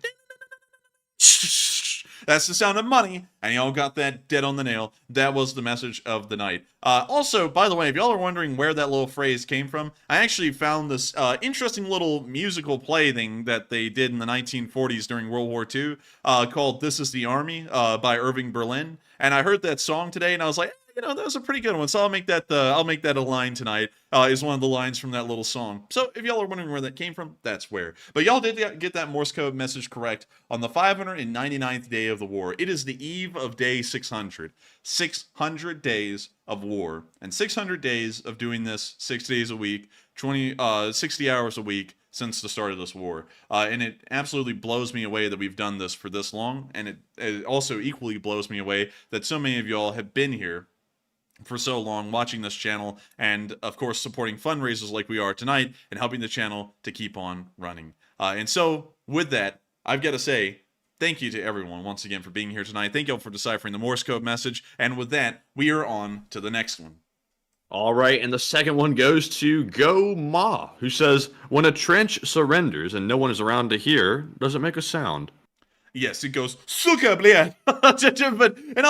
that's the sound of money. And y'all got that dead on the nail. That was the message of the night. Also, by the way, if y'all are wondering where that little phrase came from, I actually found this interesting little musical play thing that they did in the 1940s during World War II called This Is the Army by Irving Berlin. And I heard that song today and I was like, you know, that was a pretty good one. So I'll make that a line tonight. Is one of the lines from that little song. So if y'all are wondering where that came from, that's where. But y'all did get that Morse code message correct on the 599th day of the war. It is the eve of day 600. 600 days of war and 600 days of doing this 6 days a week, 60 hours a week since the start of this war. And it absolutely blows me away that we've done this for this long. And it also equally blows me away that so many of y'all have been here for so long watching this channel and of course supporting fundraisers like we are tonight and helping the channel to keep on running. And so with that, I've got to say thank you to everyone once again for being here tonight. Thank you all for deciphering the Morse code message. And with that, we are on to the next one. All right, and the second one goes to Go Ma, who says, when a trench surrenders and no one is around to hear, does it make a sound? Yes, it goes, suka, bleh. But in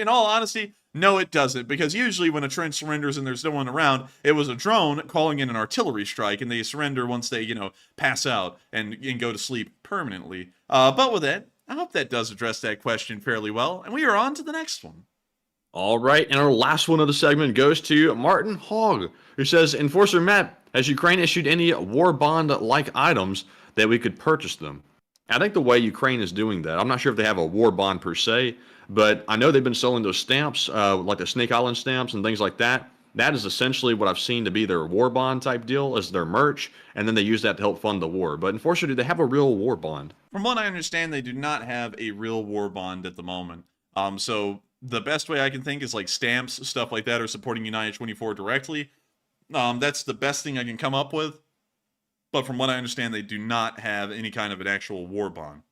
all honesty, no, it doesn't, because usually when a trench surrenders and there's no one around, it was a drone calling in an artillery strike, and they surrender once they, you know, pass out and go to sleep permanently. But with that, I hope that does address that question fairly well, and we are on to the next one. All right, and our last one of the segment goes to Martin Hogg, who says, Enforcer Matt, has Ukraine issued any war bond-like items that we could purchase them? I think the way Ukraine is doing that, I'm not sure if they have a war bond per se, but I know they've been selling those stamps, like the Snake Island stamps and things like that. That is essentially what I've seen to be their war bond type deal, is their merch, and then they use that to help fund the war. But Enforcer, do they have a real war bond? From what I understand, they do not have a real war bond at the moment. So the best way I can think is like stamps, stuff like that, or supporting United 24 directly. That's the best thing I can come up with. But from what I understand, they do not have any kind of an actual war bond.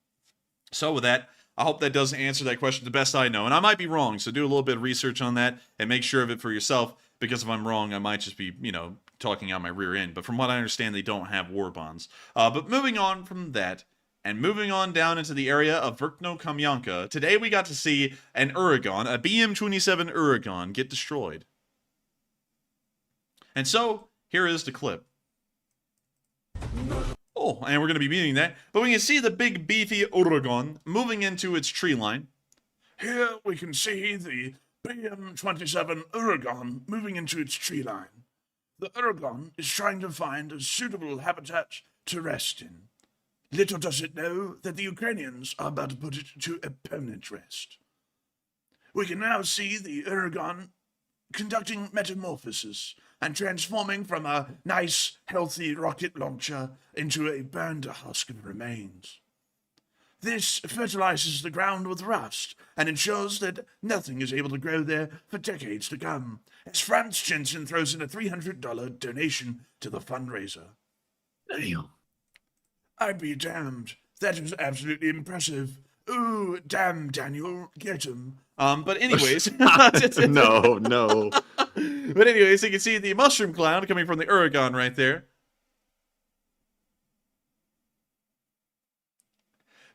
So with that, I hope that does answer that question the best I know. And I might be wrong, so do a little bit of research on that and make sure of it for yourself, because if I'm wrong, I might just be, you know, talking out my rear end. But from what I understand, they don't have war bonds. But moving on from that, and moving on down into the area of Verkno-Kamyanka, today we got to see an Uragan, a BM-27 Uragan, get destroyed. And so, here is the clip. Oh, and we're going to be meeting that. But we can see the big beefy Uragan moving into its tree line. Here we can see the BM-27 Uragan moving into its tree line. The Uragan is trying to find a suitable habitat to rest in. Little does it know that the Ukrainians are about to put it to a permanent rest. We can now see the Uragan conducting metamorphosis and transforming from a nice, healthy rocket launcher into a burned husk of remains. This fertilizes the ground with rust and ensures that nothing is able to grow there for decades to come, as Franz Jensen throws in a $300 donation to the fundraiser. Damn. I'd be damned. That is absolutely impressive. Ooh, damn, Daniel, get him. But anyways, no. But anyways, you can see the mushroom cloud coming from the Uragan right there.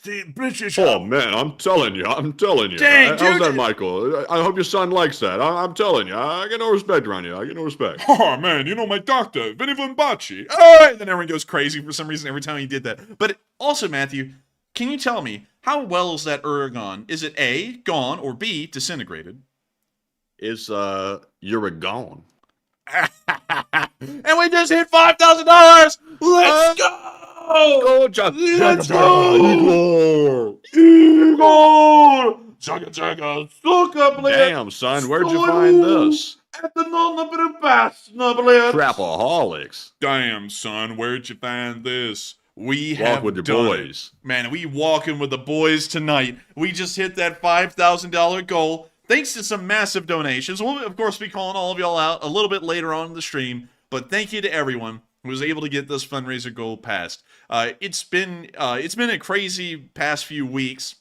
The British. Oh man, I'm telling you. Dang, How's that, dude. Michael? I hope your son likes that. I'm telling you, I get no respect around you. I get no respect. Oh man, you know my doctor, Vinny Von Bacci. Oh, then everyone goes crazy for some reason every time he did that. But also, Matthew, can you tell me how well is that Uragan? Is it A, gone, or B, disintegrated? It's Uragan. And we just hit $5,000. Let's go! Go, Let's go! Igor! Jaga, suka, bled. Damn, son, where'd you find this? At the non-bled. Trapaholics. Damn, son, where'd you find this? We Walk have with your done boys. it. Man, we walking with the boys tonight. We just hit that $5,000 goal. Thanks to some massive donations. We'll, of course, be calling all of y'all out a little bit later on in the stream. But thank you to everyone who was able to get this fundraiser goal passed. It's been a crazy past few weeks.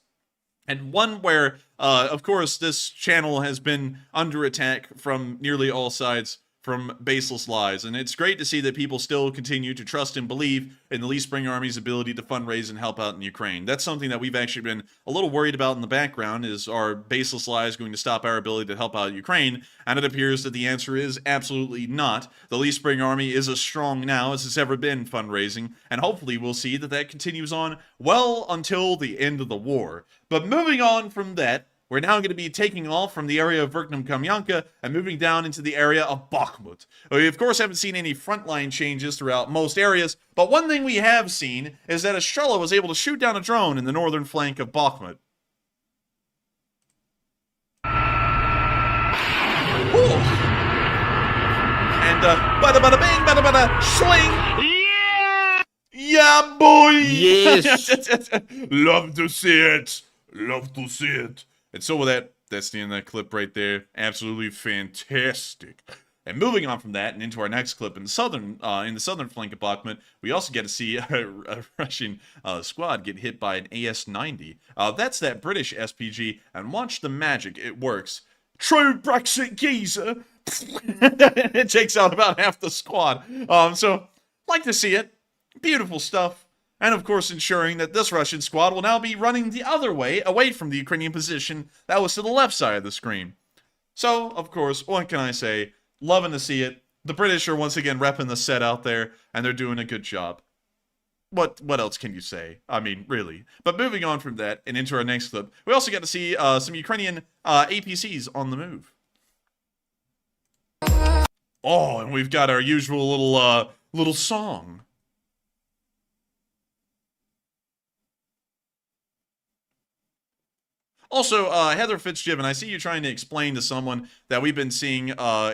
And one where, of course, this channel has been under attack from nearly all sides from baseless lies. And it's great to see that people still continue to trust and believe in the Lee Spring Army's ability to fundraise and help out in Ukraine. That's something that we've actually been a little worried about in the background. Is our baseless lies going to stop our ability to help out Ukraine? And it appears that the answer is absolutely not. The Lee Spring Army is as strong now as it's ever been fundraising, and hopefully we'll see that that continues on well until the end of the war. But moving on from that, we're now going to be taking off from the area of Verkhnum-Kamyanka and moving down into the area of Bakhmut. We, of course, haven't seen any frontline changes throughout most areas, but one thing we have seen is that Estrella was able to shoot down a drone in the northern flank of Bakhmut. Ooh. And, bada bada bing, bada bada swing! Yeah, boy! Yes! Love to see it! Love to see it! And so with that, that's the end of that clip right there. Absolutely fantastic. And moving on from that and into our next clip in the southern flank of Bakhmut, we also get to see a Russian squad get hit by an AS-90. That's that British SPG, and watch the magic. It works. True Brexit geezer. It takes out about half the squad. So like to see it. Beautiful stuff. And of course ensuring that this Russian squad will now be running the other way, away from the Ukrainian position that was to the left side of the screen. So, of course, what can I say? Loving to see it. The British are once again repping the set out there, and they're doing a good job. What else can you say? I mean, really. But moving on from that and into our next clip, we also got to see some Ukrainian APCs on the move. Oh, and we've got our usual little song. Also, Heather Fitzgibbon, I see you trying to explain to someone that we've been seeing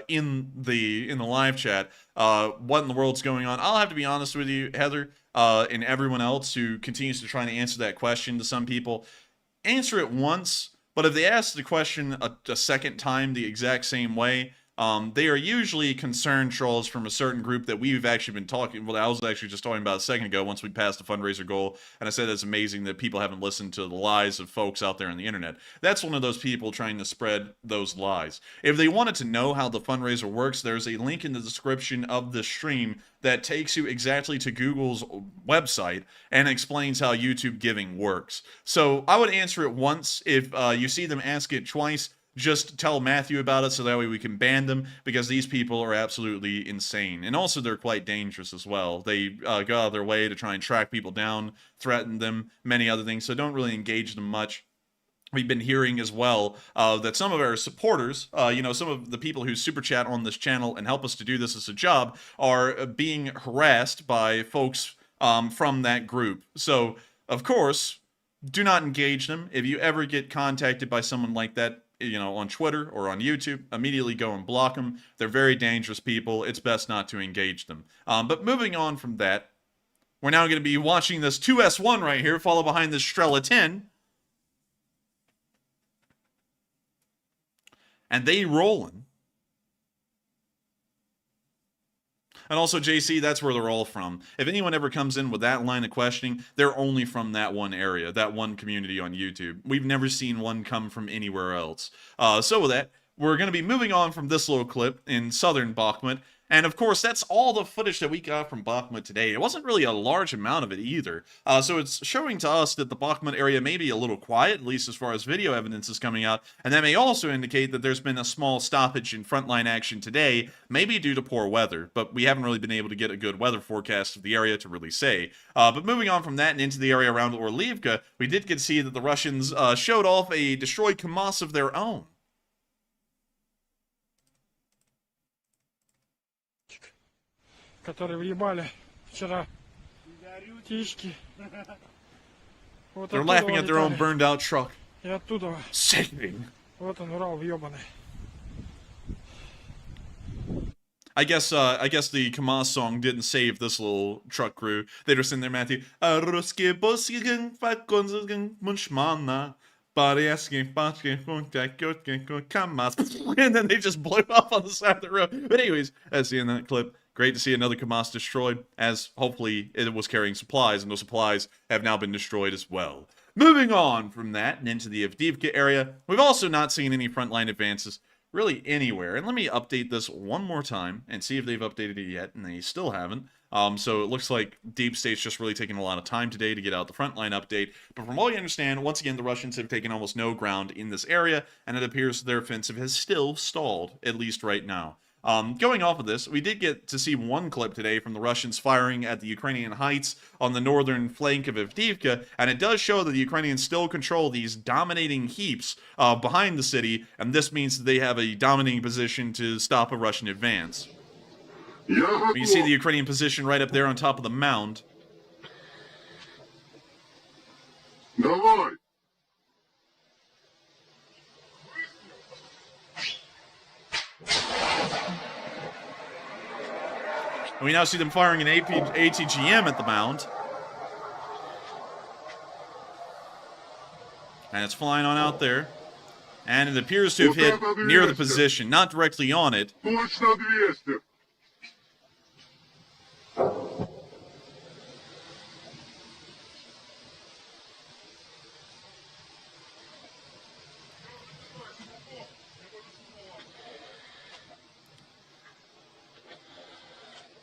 in the live chat what in the world's going on. I'll have to be honest with you, Heather, and everyone else who continues to try to answer that question to some people. Answer it once, but if they ask the question a second time the exact same way, they are usually concerned trolls from a certain group that we've actually been talking. Well, I was actually just talking about a second ago once we passed the fundraiser goal, and I said it's amazing that people haven't listened to the lies of folks out there on the internet. That's one of those people trying to spread those lies. If they wanted to know how the fundraiser works, there's a link in the description of the stream that takes you exactly to Google's website and explains how YouTube Giving works. So I would answer it once. If you see them ask it twice, just tell Matthew about it so that way we can ban them, because these people are absolutely insane. And also they're quite dangerous as well. They go out of their way to try and track people down, threaten them, many other things, so don't really engage them much. We've been hearing as well that some of our supporters, some of the people who super chat on this channel and help us to do this as a job, are being harassed by folks from that group. So, of course, do not engage them. If you ever get contacted by someone like that, on Twitter or on YouTube, immediately go and block them. They're very dangerous people. It's best not to engage them. But moving on from that, we're now going to be watching this 2S1 right here, follow behind this Strela 10. And they rolling. And also, JC, that's where they're all from. If anyone ever comes in with that line of questioning, they're only from that one area, that one community on YouTube. We've never seen one come from anywhere else. So with that, we're going to be moving on from this little clip in southern Bakhmut. And of course, that's all the footage that we got from Bakhmut today. It wasn't really a large amount of it either. So it's showing to us that the Bakhmut area may be a little quiet, at least as far as video evidence is coming out. And that may also indicate that there's been a small stoppage in frontline action today, maybe due to poor weather. But we haven't really been able to get a good weather forecast of the area to really say. But moving on from that and into the area around Avdiivka, we did get to see that the Russians showed off a destroyed KAMAZ of their own. Которые въебали вчера птички. Вот They're оттуда laughing at their own вылетали. burned out truck. И оттуда. Sickening. Вот он, Урал въебаный. I guess the KAMAZ song didn't save this little truck crew. They were sitting there, Matthew. Русские боссы, факонзы, муншмана. And then they just blew up on the side of the road. But anyways, that's the end of that clip. Great to see another KAMAZ destroyed, as hopefully it was carrying supplies, and those supplies have now been destroyed as well. Moving on from that and into the Avdiivka area, we've also not seen any frontline advances really anywhere. And let me update this one more time and see if they've updated it yet, and they still haven't. So it looks like Deep State's just really taking a lot of time today to get out the frontline update. But from what we understand, once again, the Russians have taken almost no ground in this area, and it appears their offensive has still stalled, at least right now. Going off of this, we did get to see one clip today from the Russians firing at the Ukrainian heights on the northern flank of Avdiivka, and it does show that the Ukrainians still control these dominating heaps behind the city, and this means that they have a dominating position to stop a Russian advance. You see the Ukrainian position right up there on top of the mound. Давай! And we now see them firing an ATGM at the mound. And it's flying on out there. And it appears to have hit near the position, not directly on it. Точно 200!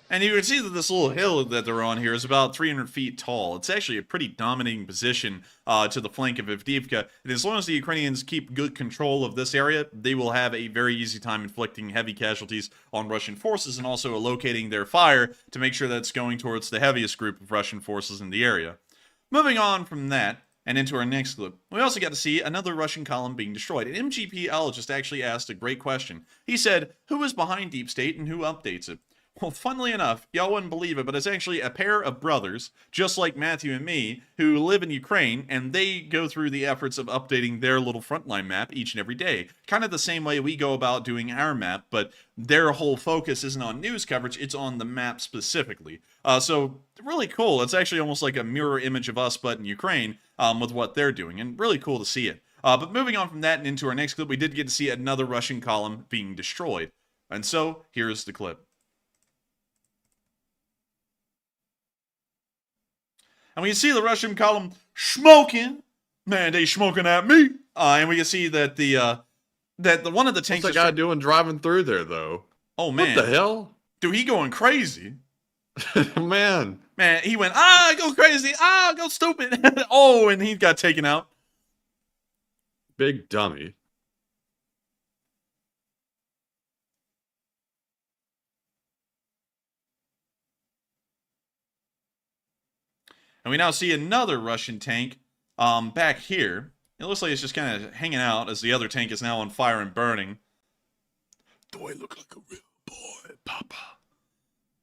And you can see that this little hill that they're on here is about 300 feet tall. It's actually a pretty dominating position to the flank of Avdiivka. And as long as the Ukrainians keep good control of this area, they will have a very easy time inflicting heavy casualties on Russian forces and also locating their fire to make sure that it's going towards the heaviest group of Russian forces in the area. Moving on from that and into our next clip, we also got to see another Russian column being destroyed. An MGPologist actually asked a great question. He said, who is behind Deep State and who updates it? Well, funnily enough, y'all wouldn't believe it, but it's actually a pair of brothers, just like Matthew and me, who live in Ukraine, and they go through the efforts of updating their little frontline map each and every day. Kind of the same way we go about doing our map, but their whole focus isn't on news coverage, it's on the map specifically. So, really cool. It's actually almost like a mirror image of us, but in Ukraine, with what they're doing, and really cool to see it. But moving on from that and into our next clip, we did get to see another Russian column being destroyed. And so, here's the clip. And we can see the Russian column smoking. Man, they smoking at me. And we can see that the one of the tanks. What's that guy doing driving through there, though? Oh man, what the hell? Dude, he going crazy. Man, he went go crazy, go stupid. Oh, and he got taken out. Big dummy. And we now see another Russian tank back here. It looks like it's just kind of hanging out as the other tank is now on fire and burning. Do I look like a real boy, Papa?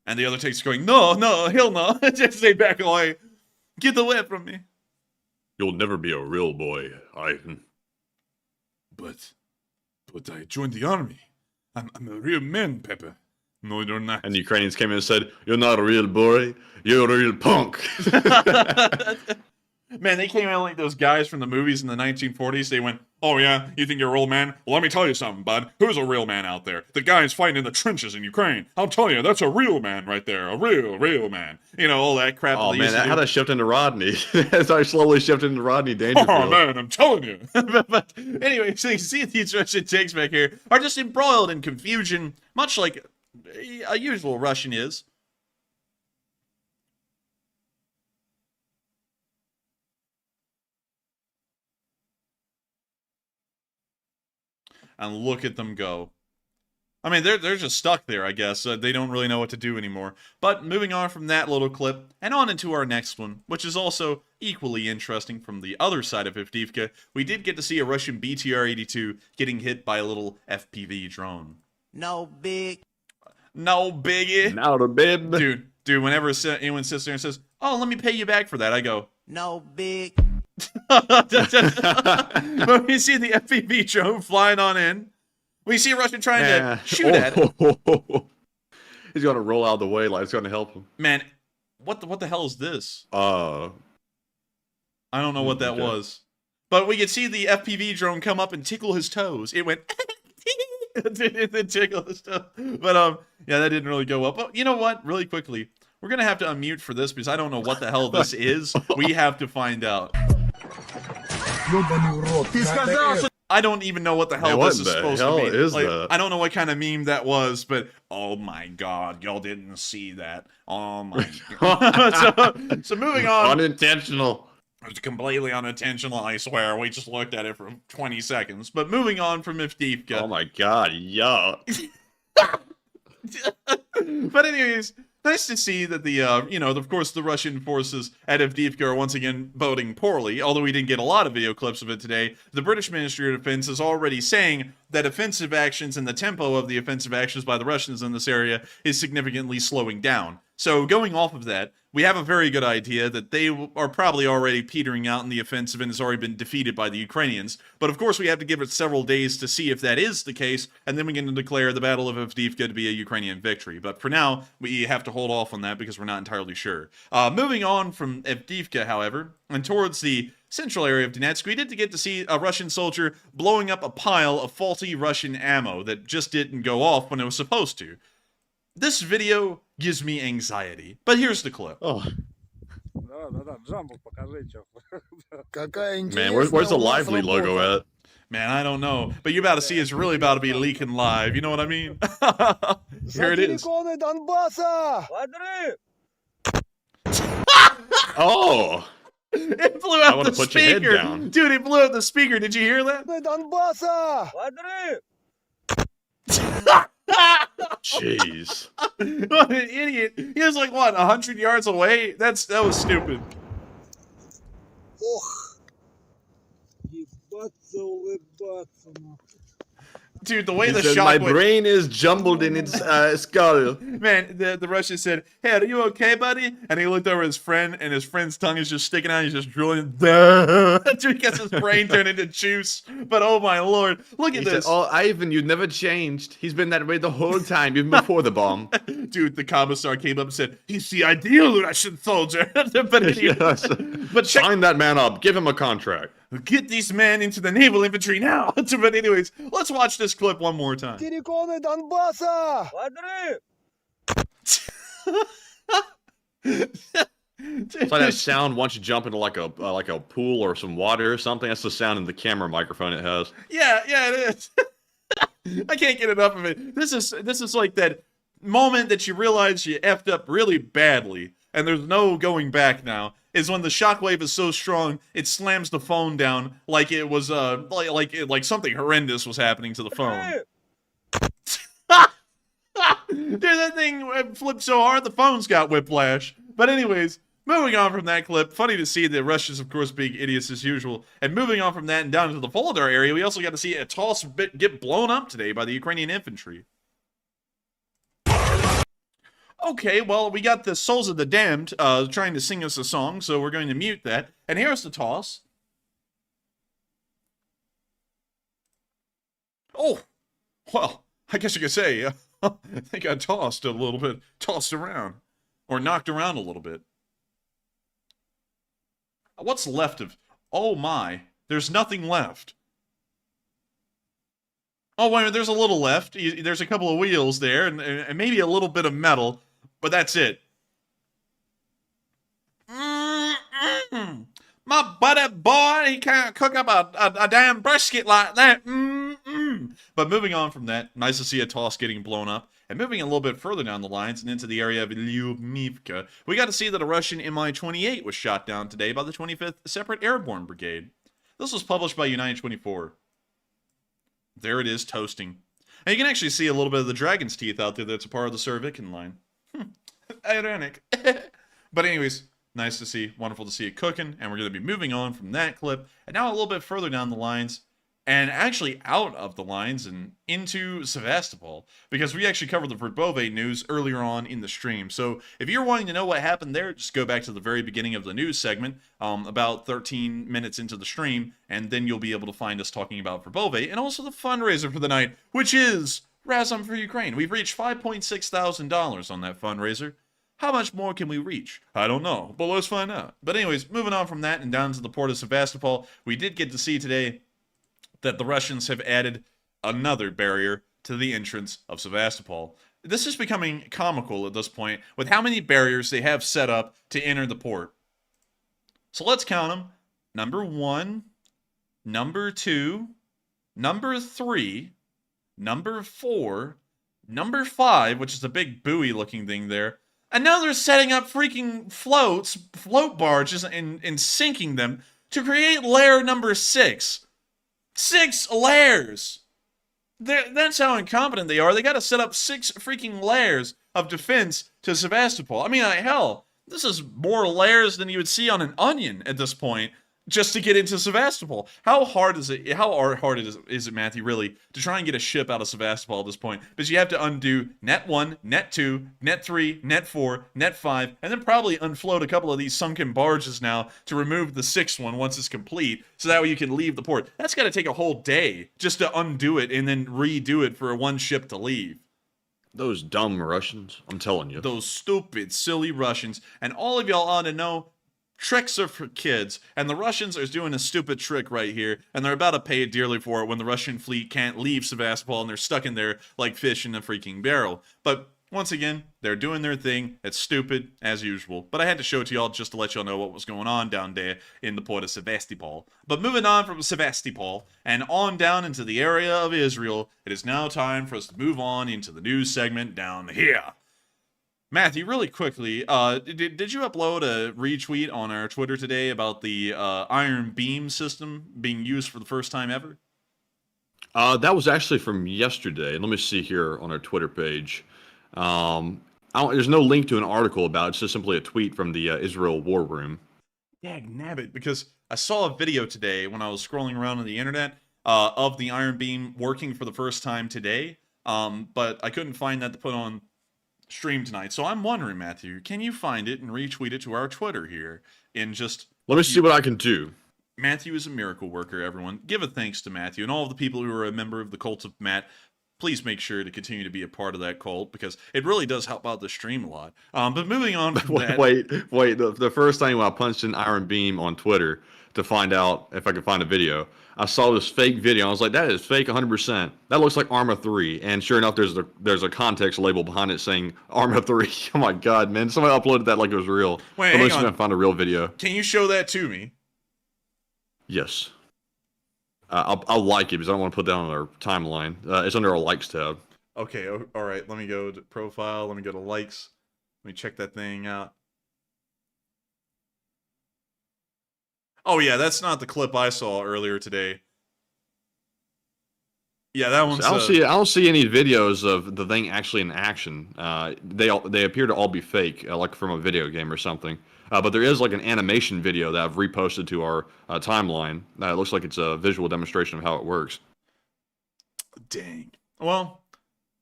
And the other tank's going, no, hell no. Just stay back away. Get away from me. You'll never be a real boy, Ivan. But I joined the army. I'm a real man, Pepper. No, you're not. And the Ukrainians came in and said, you're not a real boy, you're a real punk. Man, they came out like those guys from the movies in the 1940s. They went, "Oh yeah, you think you're a real man? Well, let me tell you something, bud. Who's a real man out there? The guy's fighting in the trenches in Ukraine. I'll tell you, that's a real man right there. A real man. You know, all that crap." Oh man, how that shift into Rodney? As I slowly shifted into Rodney Dangerfield. Oh man, I'm telling you. but anyway, so you see these Russian tanks back here are just embroiled in confusion, much like a usual Russian is. And look at them go. I mean, they're just stuck there, I guess. They don't really know what to do anymore. But moving on from that little clip, and on into our next one, which is also equally interesting from the other side of Avdiivka, we did get to see a Russian BTR-82 getting hit by a little FPV drone. No big. No biggie. Not a bib. Dude, whenever anyone sits there and says, "Oh, let me pay you back for that," I go, No big. But we see the FPV drone flying on in. We see a Russian trying to shoot at it. He's gonna roll out of the way like it's gonna help him. Man, what the hell is this? I don't know what that was. But we could see the FPV drone come up and tickle his toes. It went it tickled his toes. But yeah, that didn't really go well. But you know what? Really quickly, we're gonna have to unmute for this because I don't know what the hell this is. We have to find out. I don't even know what the hell this is supposed to be. Like, I don't know what kind of meme that was, but oh my god, y'all didn't see that. Oh my god. so moving on. Unintentional. It was completely unintentional, I swear. We just looked at it for 20 seconds. But moving on from Avdiivka. Oh my god, yuck. But anyways, nice to see that the, of course, the Russian forces at Avdiivka are once again voting poorly. Although we didn't get a lot of video clips of it today, the British Ministry of Defense is already saying that offensive actions and the tempo of the offensive actions by the Russians in this area is significantly slowing down. So going off of that, we have a very good idea that they are probably already petering out in the offensive and has already been defeated by the Ukrainians. But of course, we have to give it several days to see if that is the case, and then we can declare the Battle of Avdiivka to be a Ukrainian victory. But for now, we have to hold off on that because we're not entirely sure. Moving on from Avdiivka, however, and towards the central area of Donetsk, we did get to see a Russian soldier blowing up a pile of faulty Russian ammo that just didn't go off when it was supposed to. This video gives me anxiety, but here's the clip. Oh. Man, where's the Lively logo at? Man, I don't know, but you're about to see it's really about to be leaking live, you know what I mean? Here it is. Oh! It blew out the speaker! Dude, it blew out the speaker, did you hear that? Jeez. What an idiot. He was like, what, 100 yards away? That was stupid. Dude, the way the shot my brain is jumbled in its skull. Man, the Russian said, "Hey, are you okay, buddy?" And he looked over at his friend, and his friend's tongue is just sticking out. He's just drilling. Dude gets his brain turned into juice. But oh my lord, look at this. Said, "Oh, Ivan, you never changed. He's been that way the whole time, even before the bomb." Dude, the commissar came up and said, "He's the ideal Russian soldier." But sign that man up. Give him a contract. Get these men into the naval infantry now. But anyways, let's watch this clip one more time. It's like that sound once you jump into like a pool or some water or something. That's the sound in the camera microphone it has. Yeah, it is. I can't get enough of it. This is like that moment that you realize you effed up really badly, and there's no going back now. Is when the shockwave is so strong it slams the phone down like it was like something horrendous was happening to the phone. Dude, that thing flipped so hard the phone's got whiplash. But anyways, moving on from that clip, funny to see the Russians, of course, being idiots as usual. And moving on from that and down into the Volodar area, we also got to see a tall bit get blown up today by the Ukrainian infantry. Okay, well, we got the Souls of the Damned trying to sing us a song, so we're going to mute that. And here's the toss. Oh, well, I guess you could say they got tossed a little bit, tossed around, or knocked around a little bit. What's left of... Oh my. There's nothing left. Oh, wait a minute, there's a little left. There's a couple of wheels there, and maybe a little bit of metal, but that's it. My buddy boy, he can't cook up a damn brisket like that. But moving on from that, nice to see a toss getting blown up. And moving a little bit further down the lines and into the area of Avdiivka, we got to see that a Russian Mi-28 was shot down today by the 25th Separate Airborne Brigade. This was published by United 24. There it is, toasting. And you can actually see a little bit of the dragon's teeth out there that's a part of the Surovikin line. Ironic. But anyways, nice to see, wonderful to see it cooking, and we're going to be moving on from that clip, and now a little bit further down the lines, and actually out of the lines and into Sebastapol, because we actually covered the Verbove news earlier on in the stream. So if you're wanting to know what happened there, just go back to the very beginning of the news segment, about 13 minutes into the stream, and then you'll be able to find us talking about Verbove, and also the fundraiser for the night, which is Razom for Ukraine. We've reached $5.6 thousand on that fundraiser. How much more can we reach? I don't know, but let's find out. But anyways, moving on from that and down to the port of Sebastopol, we did get to see today that the Russians have added another barrier to the entrance of Sebastopol. This is becoming comical at this point with how many barriers they have set up to enter the port. So let's count them. Number 1, number 2, number 3, number 4, number 5, which is a big buoy looking thing there. And now they're setting up freaking float barges and sinking them to create layer number 6. 6 layers! That's how incompetent they are. They gotta set up 6 freaking layers of defense to Sebastopol. I mean, hell, this is more layers than you would see on an onion at this point, just to get into Sebastopol. How hard is it? How hard is it, Matthew, really, to try and get a ship out of Sebastopol at this point? Because you have to undo net 1, net 2, net 3, net 4, net 5, and then probably unfloat a couple of these sunken barges now to remove the 6th one once it's complete, so that way you can leave the port. That's got to take a whole day just to undo it and then redo it for one ship to leave. Those dumb Russians, I'm telling you. Those stupid, silly Russians. And all of y'all ought to know, tricks are for kids, and the Russians are doing a stupid trick right here, and they're about to pay dearly for it when the Russian fleet can't leave Sebastopol and they're stuck in there like fish in a freaking barrel. But once again, they're doing their thing. It's stupid, as usual. But I had to show it to y'all just to let y'all know what was going on down there in the port of Sebastopol. But moving on from Sebastopol and on down into the area of Israel, it is now time for us to move on into the news segment down here. Matthew, really quickly, did you upload a retweet on our Twitter today about the Iron Beam system being used for the first time ever? That was actually from yesterday. Let me see here on our Twitter page. There's no link to an article about it. It's just simply a tweet from the Israel War Room. Dagnabbit, because I saw a video today when I was scrolling around on the internet of the Iron Beam working for the first time today, but I couldn't find that to put on stream tonight. So I'm wondering, Matthew, can you find it and retweet it to our Twitter here in just... Let me see what I can do. Matthew is a miracle worker, everyone. Give a thanks to Matthew and all of the people who are a member of the Cult of Matt. Please make sure to continue to be a part of that cult, because it really does help out the stream a lot. But moving on from that... Wait. The first time when I punched in Iron Beam on Twitter to find out if I could find a video, I saw this fake video. I was like, that is fake 100%. That looks like Arma 3. And sure enough, there's a context label behind it saying Arma 3. Oh my god, man. Somebody uploaded that like it was real. Wait, hang on. I'm going to find a real video. Can you show that to me? Yes. I'll like it because I don't want to put that on our timeline. It's under our likes tab. Okay, all right. Let me go to profile. Let me go to likes. Let me check that thing out. Oh yeah, that's not the clip I saw earlier today. Yeah, that one's... I don't see any videos of the thing actually in action. They appear to all be fake, like from a video game or something. But there is like an animation video that I've reposted to our timeline. It looks like it's a visual demonstration of how it works. Dang. Well,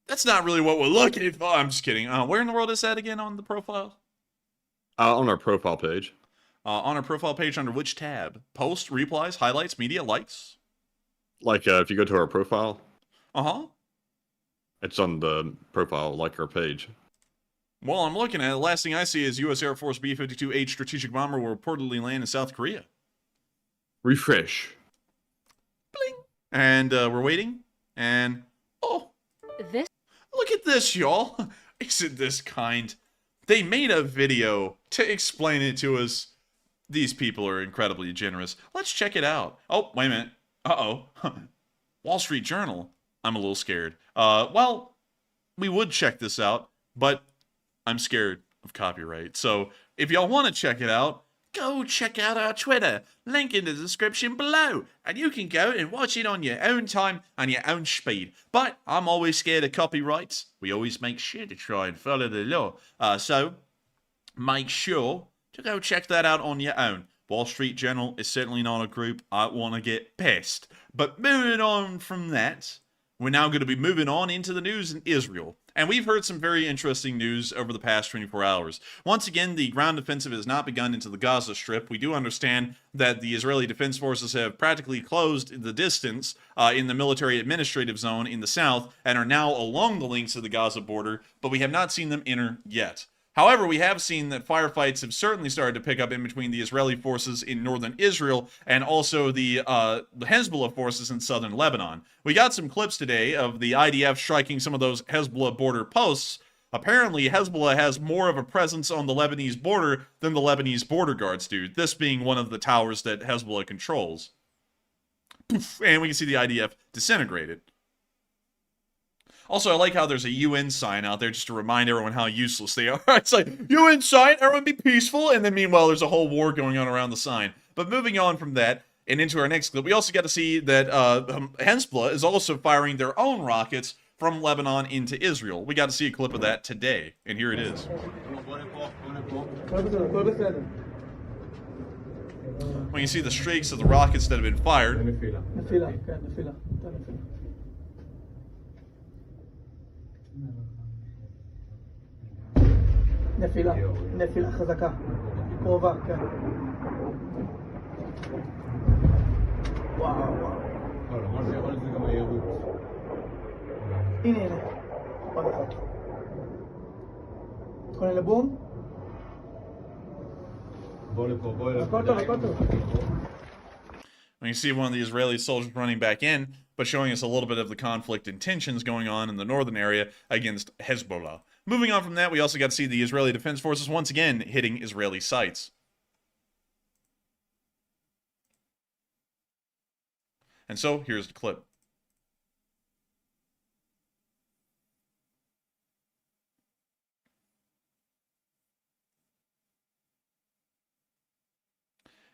that's not really what we're looking for. I'm just kidding. Where in the world is that again on the profile? On our profile page. On our profile page under which tab? Post, replies, highlights, media, likes? Like if you go to our profile. Uh-huh. It's on the profile, like our page. Well, I'm looking at it. The last thing I see is U.S. Air Force B-52H strategic bomber will reportedly land in South Korea. Refresh. Bling. And we're waiting. And, oh. This. Look at this, y'all. Isn't this kind? They made a video to explain it to us. These people are incredibly generous. Let's check it out. Oh, wait a minute. Uh-oh. Wall Street Journal. I'm a little scared. Well, we would check this out, but I'm scared of copyright. So if y'all want to check it out, go check out our Twitter. Link in the description below. And you can go and watch it on your own time and your own speed. But I'm always scared of copyrights. We always make sure to try and follow the law. So make sure to go check that out on your own. Wall Street Journal is certainly not a group I want to get pissed. But moving on from that, we're now going to be moving on into the news in Israel. And we've heard some very interesting news over the past 24 hours. Once again, the ground offensive has not begun into the Gaza Strip. We do understand that the Israeli Defense Forces have practically closed the distance in the military administrative zone in the south and are now along the links of the Gaza border, but we have not seen them enter yet. However, we have seen that firefights have certainly started to pick up in between the Israeli forces in northern Israel and also the Hezbollah forces in southern Lebanon. We got some clips today of the IDF striking some of those Hezbollah border posts. Apparently, Hezbollah has more of a presence on the Lebanese border than the Lebanese border guards do, this being one of the towers that Hezbollah controls. And we can see the IDF disintegrated. Also, I like how there's a UN sign out there just to remind everyone how useless they are. It's like, UN sign, everyone be peaceful, and then meanwhile there's a whole war going on around the sign. But moving on from that, and into our next clip, we also got to see that Hezbollah is also firing their own rockets from Lebanon into Israel. We got to see a clip of that today, and here it is. When you see the streaks of the rockets that have been fired. נפילה חזקה, קרובה, כן. וואו, וואו. מה זה יכול להיות זה גם מהירות? הנה, עוד אחת. תכונן לבום? בוא לפה, בוא לפה. הכל טוב, הכל טוב. When you see one of the Israeli soldiers running back in, but showing us a little bit of the conflict and tensions going on in the northern area against Hezbollah. Moving on from that, we also got to see the Israeli Defense Forces once again hitting Israeli sites. And so, here's the clip.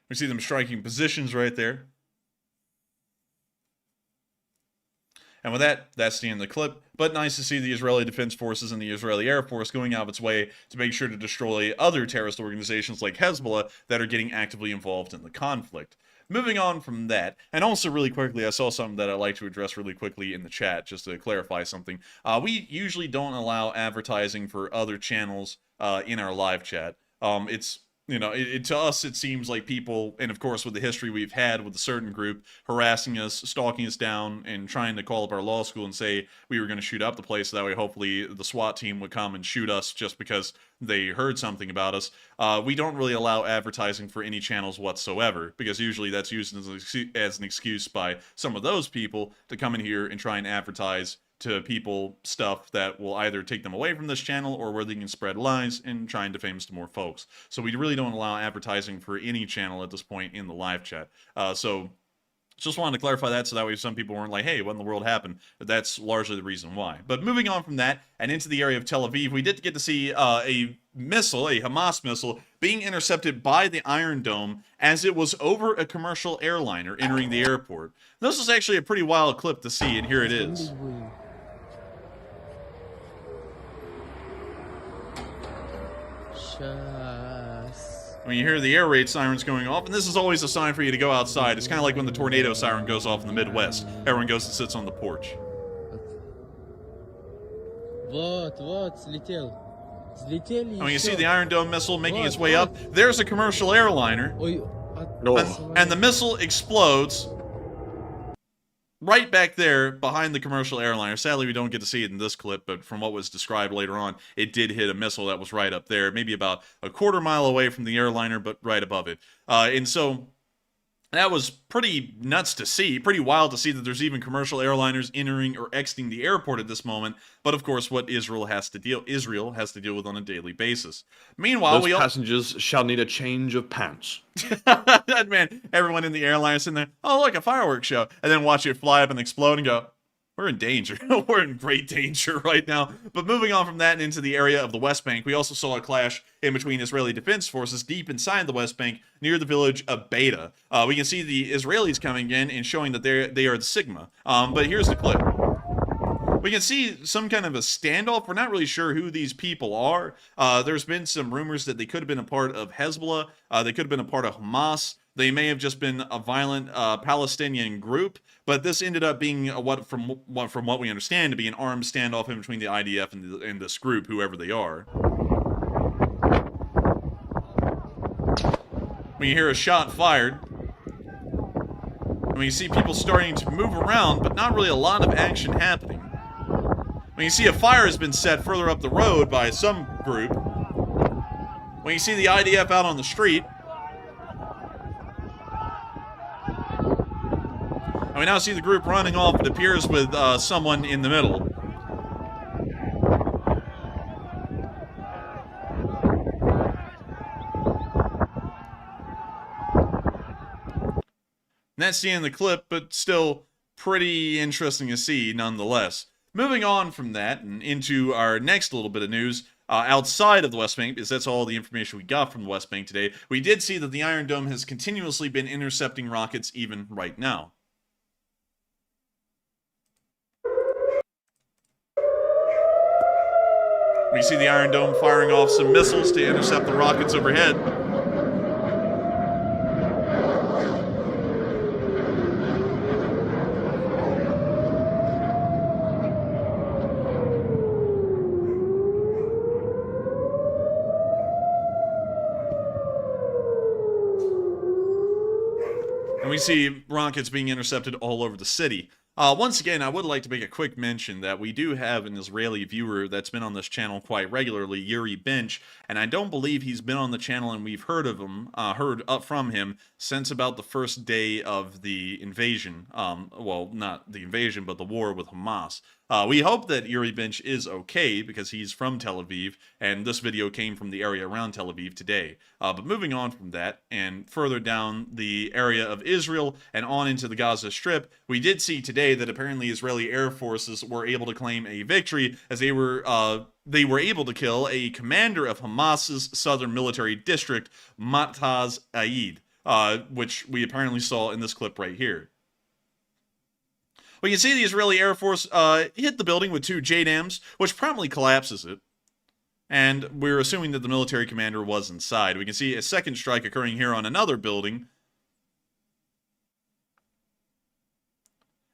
We see them striking positions right there. And with that, that's the end of the clip. But nice to see the Israeli Defense Forces and the Israeli Air Force going out of its way to make sure to destroy other terrorist organizations like Hezbollah that are getting actively involved in the conflict. Moving on from that, and also really quickly, I saw something that I'd like to address really quickly in the chat, just to clarify something. We usually don't allow advertising for other channels in our live chat. It's You know, to us, it seems like people, and of course with the history we've had with a certain group, harassing us, stalking us down, and trying to call up our law school and say we were going to shoot up the place, so that way hopefully the SWAT team would come and shoot us just because they heard something about us. We don't really allow advertising for any channels whatsoever, because usually that's used as an excuse by some of those people to come in here and try and advertise to people stuff that will either take them away from this channel or where they can spread lies and try and defame us to more folks. So we really don't allow advertising for any channel at this point in the live chat. So just wanted to clarify that, so that way some people weren't like, hey, what in the world happened? That's largely the reason why. But moving on from that and into the area of Tel Aviv, we did get to see a missile, a Hamas missile, being intercepted by the Iron Dome as it was over a commercial airliner entering the airport. This was actually a pretty wild clip to see, and here it is. When you hear the air raid sirens going off, and this is always a sign for you to go outside. It's kind of like when the tornado siren goes off in the Midwest. Everyone goes and sits on the porch. When you see the Iron Dome missile making its way up, there's a commercial airliner, and the missile explodes. right back there behind the commercial airliner. Sadly, we don't get to see it in this clip, but from what was described later on, it did hit a missile that was right up there, maybe about a quarter mile away from the airliner, but right above it. And so that was pretty nuts to see, pretty wild to see that there's even commercial airliners entering or exiting the airport at this moment. But of course, what Israel has to deal with on a daily basis. Meanwhile, those passengers shall need a change of pants. That man, everyone in the airline sitting there, oh look, a fireworks show, and then watch it fly up and explode and go, we're in danger. We're in great danger right now. But moving on from that and into the area of the West Bank, we also saw a clash in between Israeli defense forces deep inside the West Bank near the village of Beta. We can see the Israelis coming in and showing that they are the Sigma. But here's the clip. We can see some kind of a standoff. We're not really sure who these people are. There's been some rumors that they could have been a part of Hezbollah. They could have been a part of Hamas. They may have just been a violent Palestinian group, but this ended up being from what we understand to be an armed standoff in between the IDF and this group, whoever they are. When you hear a shot fired, and you see people starting to move around, but not really a lot of action happening. When you see a fire has been set further up the road by some group, when you see the IDF out on the street, and we now see the group running off, it appears, with someone in the middle. And that's the end of the clip, but still pretty interesting to see nonetheless. Moving on from that and into our next little bit of news outside of the West Bank, because that's all the information we got from the West Bank today, we did see that the Iron Dome has continuously been intercepting rockets even right now. We see the Iron Dome firing off some missiles to intercept the rockets overhead. And we see rockets being intercepted all over the city. Once again, I would like to make a quick mention that we do have an Israeli viewer that's been on this channel quite regularly, Yuri Bench, and I don't believe he's been on the channel and we've heard of him, from him since about the first day of the invasion. Well, not the invasion, but the war with Hamas. We hope that Yuri Bench is okay because he's from Tel Aviv, and this video came from the area around Tel Aviv today. But moving on from that and further down the area of Israel and on into the Gaza Strip, we did see today that apparently Israeli air forces were able to claim a victory as they were able to kill a commander of Hamas's southern military district, Mataz Aid, which we apparently saw in this clip right here. We can see the Israeli Air Force hit the building with 2 JDAMs, which promptly collapses it. And we're assuming that the military commander was inside. We can see a second strike occurring here on another building.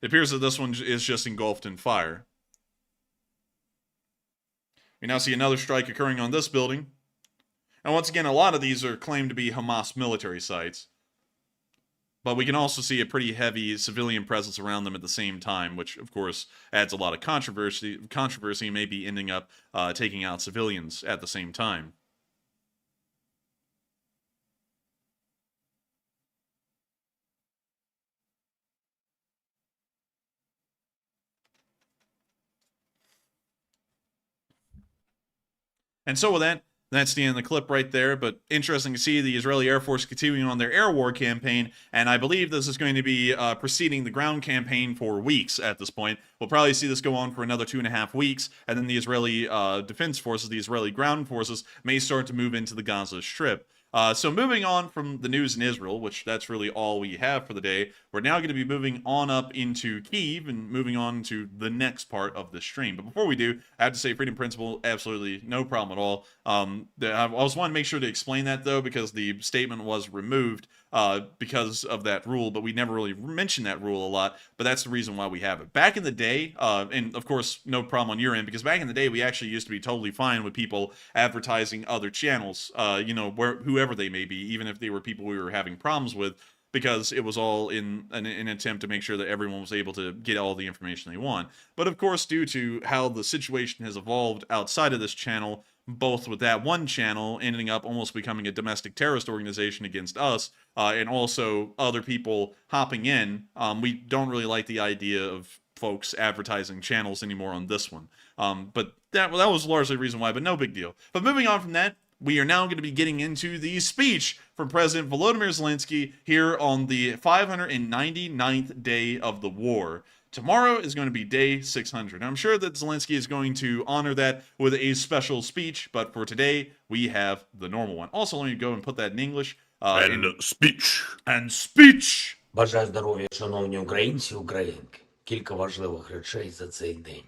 It appears that this one is just engulfed in fire. We now see another strike occurring on this building. And once again, a lot of these are claimed to be Hamas military sites. But we can also see a pretty heavy civilian presence around them at the same time, which, of course, adds a lot of controversy, maybe ending up taking out civilians at the same time. And so with that, that's the end of the clip right there, but interesting to see the Israeli Air Force continuing on their air war campaign, and I believe this is going to be preceding the ground campaign for weeks at this point. We'll probably see this go on for another 2.5 weeks, and then the Israeli defense forces, the Israeli ground forces, may start to move into the Gaza Strip. So moving on from the news in Israel, which that's really all we have for the day, we're now going to be moving on up into Kyiv and moving on to the next part of the stream. But before we do, I have to say freedom principle, absolutely no problem at all. I was wanting to make sure to explain that, though, because the statement was removed because of that rule, but we never really mentioned that rule a lot, but that's the reason why we have it. Back in the day, and of course, no problem on your end, because back in the day, we actually used to be totally fine with people advertising other channels, you know, whoever they may be, even if they were people we were having problems with. because it was all in an attempt to make sure that everyone was able to get all the information they want. But of course, due to how the situation has evolved outside of this channel, both with that one channel ending up almost becoming a domestic terrorist organization against us, and also other people hopping in, we don't really like the idea of folks advertising channels anymore on this one. But that was largely the reason why, but no big deal. But moving on from that, we are now going to be getting into the speech from President Volodymyr Zelensky here on the 599th day of the war. Tomorrow is going to be day 600. I'm sure that Zelensky is going to honor that with a special speech, but for today, we have the normal one. Also, let me go and put that in English. Speech. And speech! Бажаю здоров'я, шановні українці, українки. Кілька важливих речей за цей день.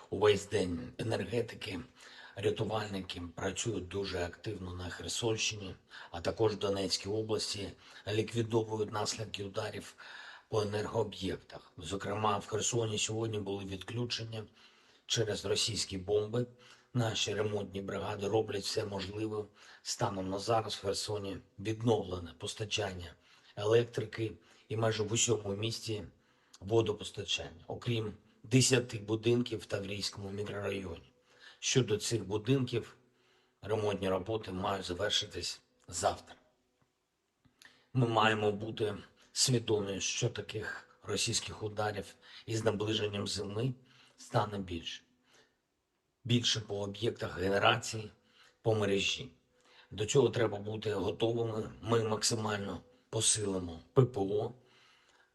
Увесь день енергетики, рятувальники працюють дуже активно на Херсонщині, а також в Донецькій області, ліквідовують наслідки ударів по енергооб'єктах. Зокрема, в Херсоні сьогодні були відключення через російські бомби. Наші ремонтні бригади роблять все можливе. Станом на зараз в Херсоні відновлене постачання електрики і майже в усьому місті водопостачання, окрім 10 будинків в Таврійському мікрорайоні. Щодо цих будинків, ремонтні роботи мають завершитись завтра. Ми маємо бути свідомі, що таких російських ударів із наближенням зими стане більше. Більше по об'єктах генерації, по мережі. До цього треба бути готовими. Ми максимально посилимо ППО,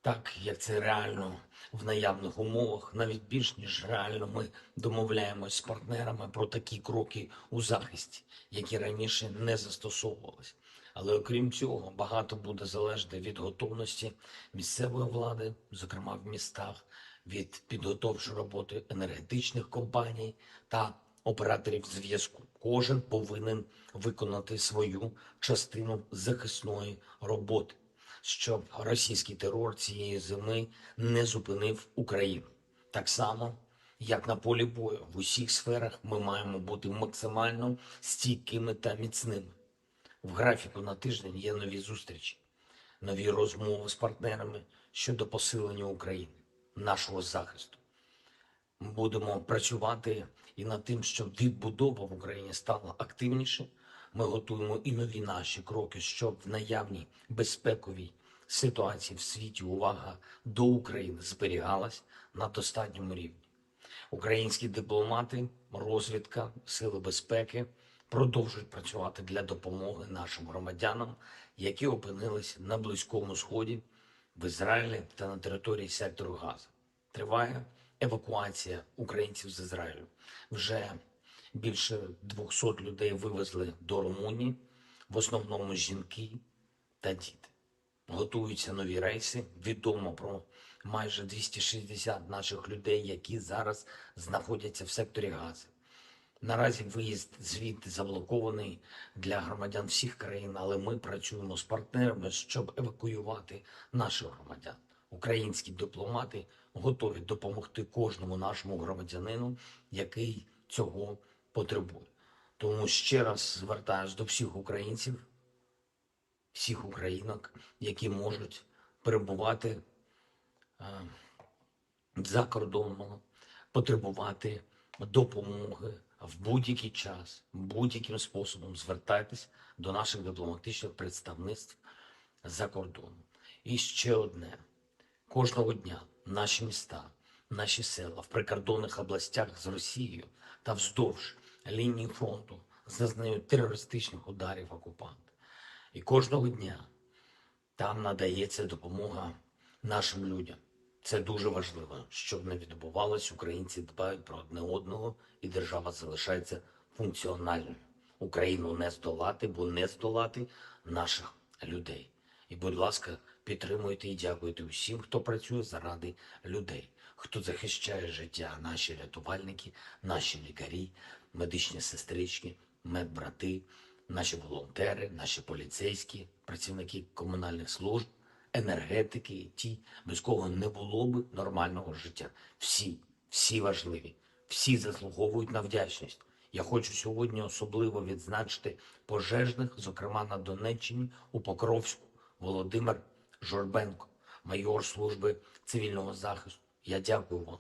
так як це реально в наявних умовах, навіть більш ніж реально ми домовляємось з партнерами про такі кроки у захисті, які раніше не застосовувалися. Але окрім цього, багато буде залежати від готовності місцевої влади, зокрема в містах, від підготовчої роботи енергетичних компаній та операторів зв'язку. Кожен повинен виконати свою частину захисної роботи, щоб російський терор цієї зими не зупинив Україну. Так само, як на полі бою, в усіх сферах ми маємо бути максимально стійкими та міцними. В графіку на тиждень є нові зустрічі, нові розмови з партнерами щодо посилення України, нашого захисту. Ми будемо працювати і над тим, щоб відбудова в Україні стала активніше. Ми готуємо і нові наші кроки, щоб в наявній безпековій ситуації в світі увага до України зберігалась на достатньому рівні. Українські дипломати, розвідка, сили безпеки продовжують працювати для допомоги нашим громадянам, які опинились на Близькому Сході, в Ізраїлі та на території сектору Газа. Триває евакуація українців з Ізраїлю. Вже більше 200 людей вивезли до Румунії, в основному жінки та діти. Готуються нові рейси. Відомо про майже 260 наших людей, які зараз знаходяться в секторі Гази. Наразі виїзд звідти заблокований для громадян всіх країн, але ми працюємо з партнерами, щоб евакуювати наших громадян. Українські дипломати готові допомогти кожному нашому громадянину, який цього потребує. Тому ще раз звертаюся до всіх українців, всіх українок, які можуть перебувати за кордоном, потребувати допомоги в будь-який час, будь-яким способом звертайтесь до наших дипломатичних представництв за кордоном. І ще одне. Кожного дня наші міста, наші села в прикордонних областях з Росією та вздовж лінії фронту зазнають терористичних ударів окупанта. І кожного дня там надається допомога нашим людям. Це дуже важливо, щоб не відбувалось. Українці дбають про одне одного, і держава залишається функціональною. Україну не здолати, бо не здолати наших людей. І, будь ласка, підтримуйте і дякуйте усім, хто працює заради людей, хто захищає життя, наші рятувальники, наші лікарі, медичні сестрички, медбрати, наші волонтери, наші поліцейські, працівники комунальних служб, енергетики і ті, без кого не було б нормального життя. Всі важливі, всі заслуговують на вдячність. Я хочу сьогодні особливо відзначити пожежних, зокрема на Донеччині, у Покровську. Володимир, Журбенко, майор служби цивільного захисту. Я дякую вам.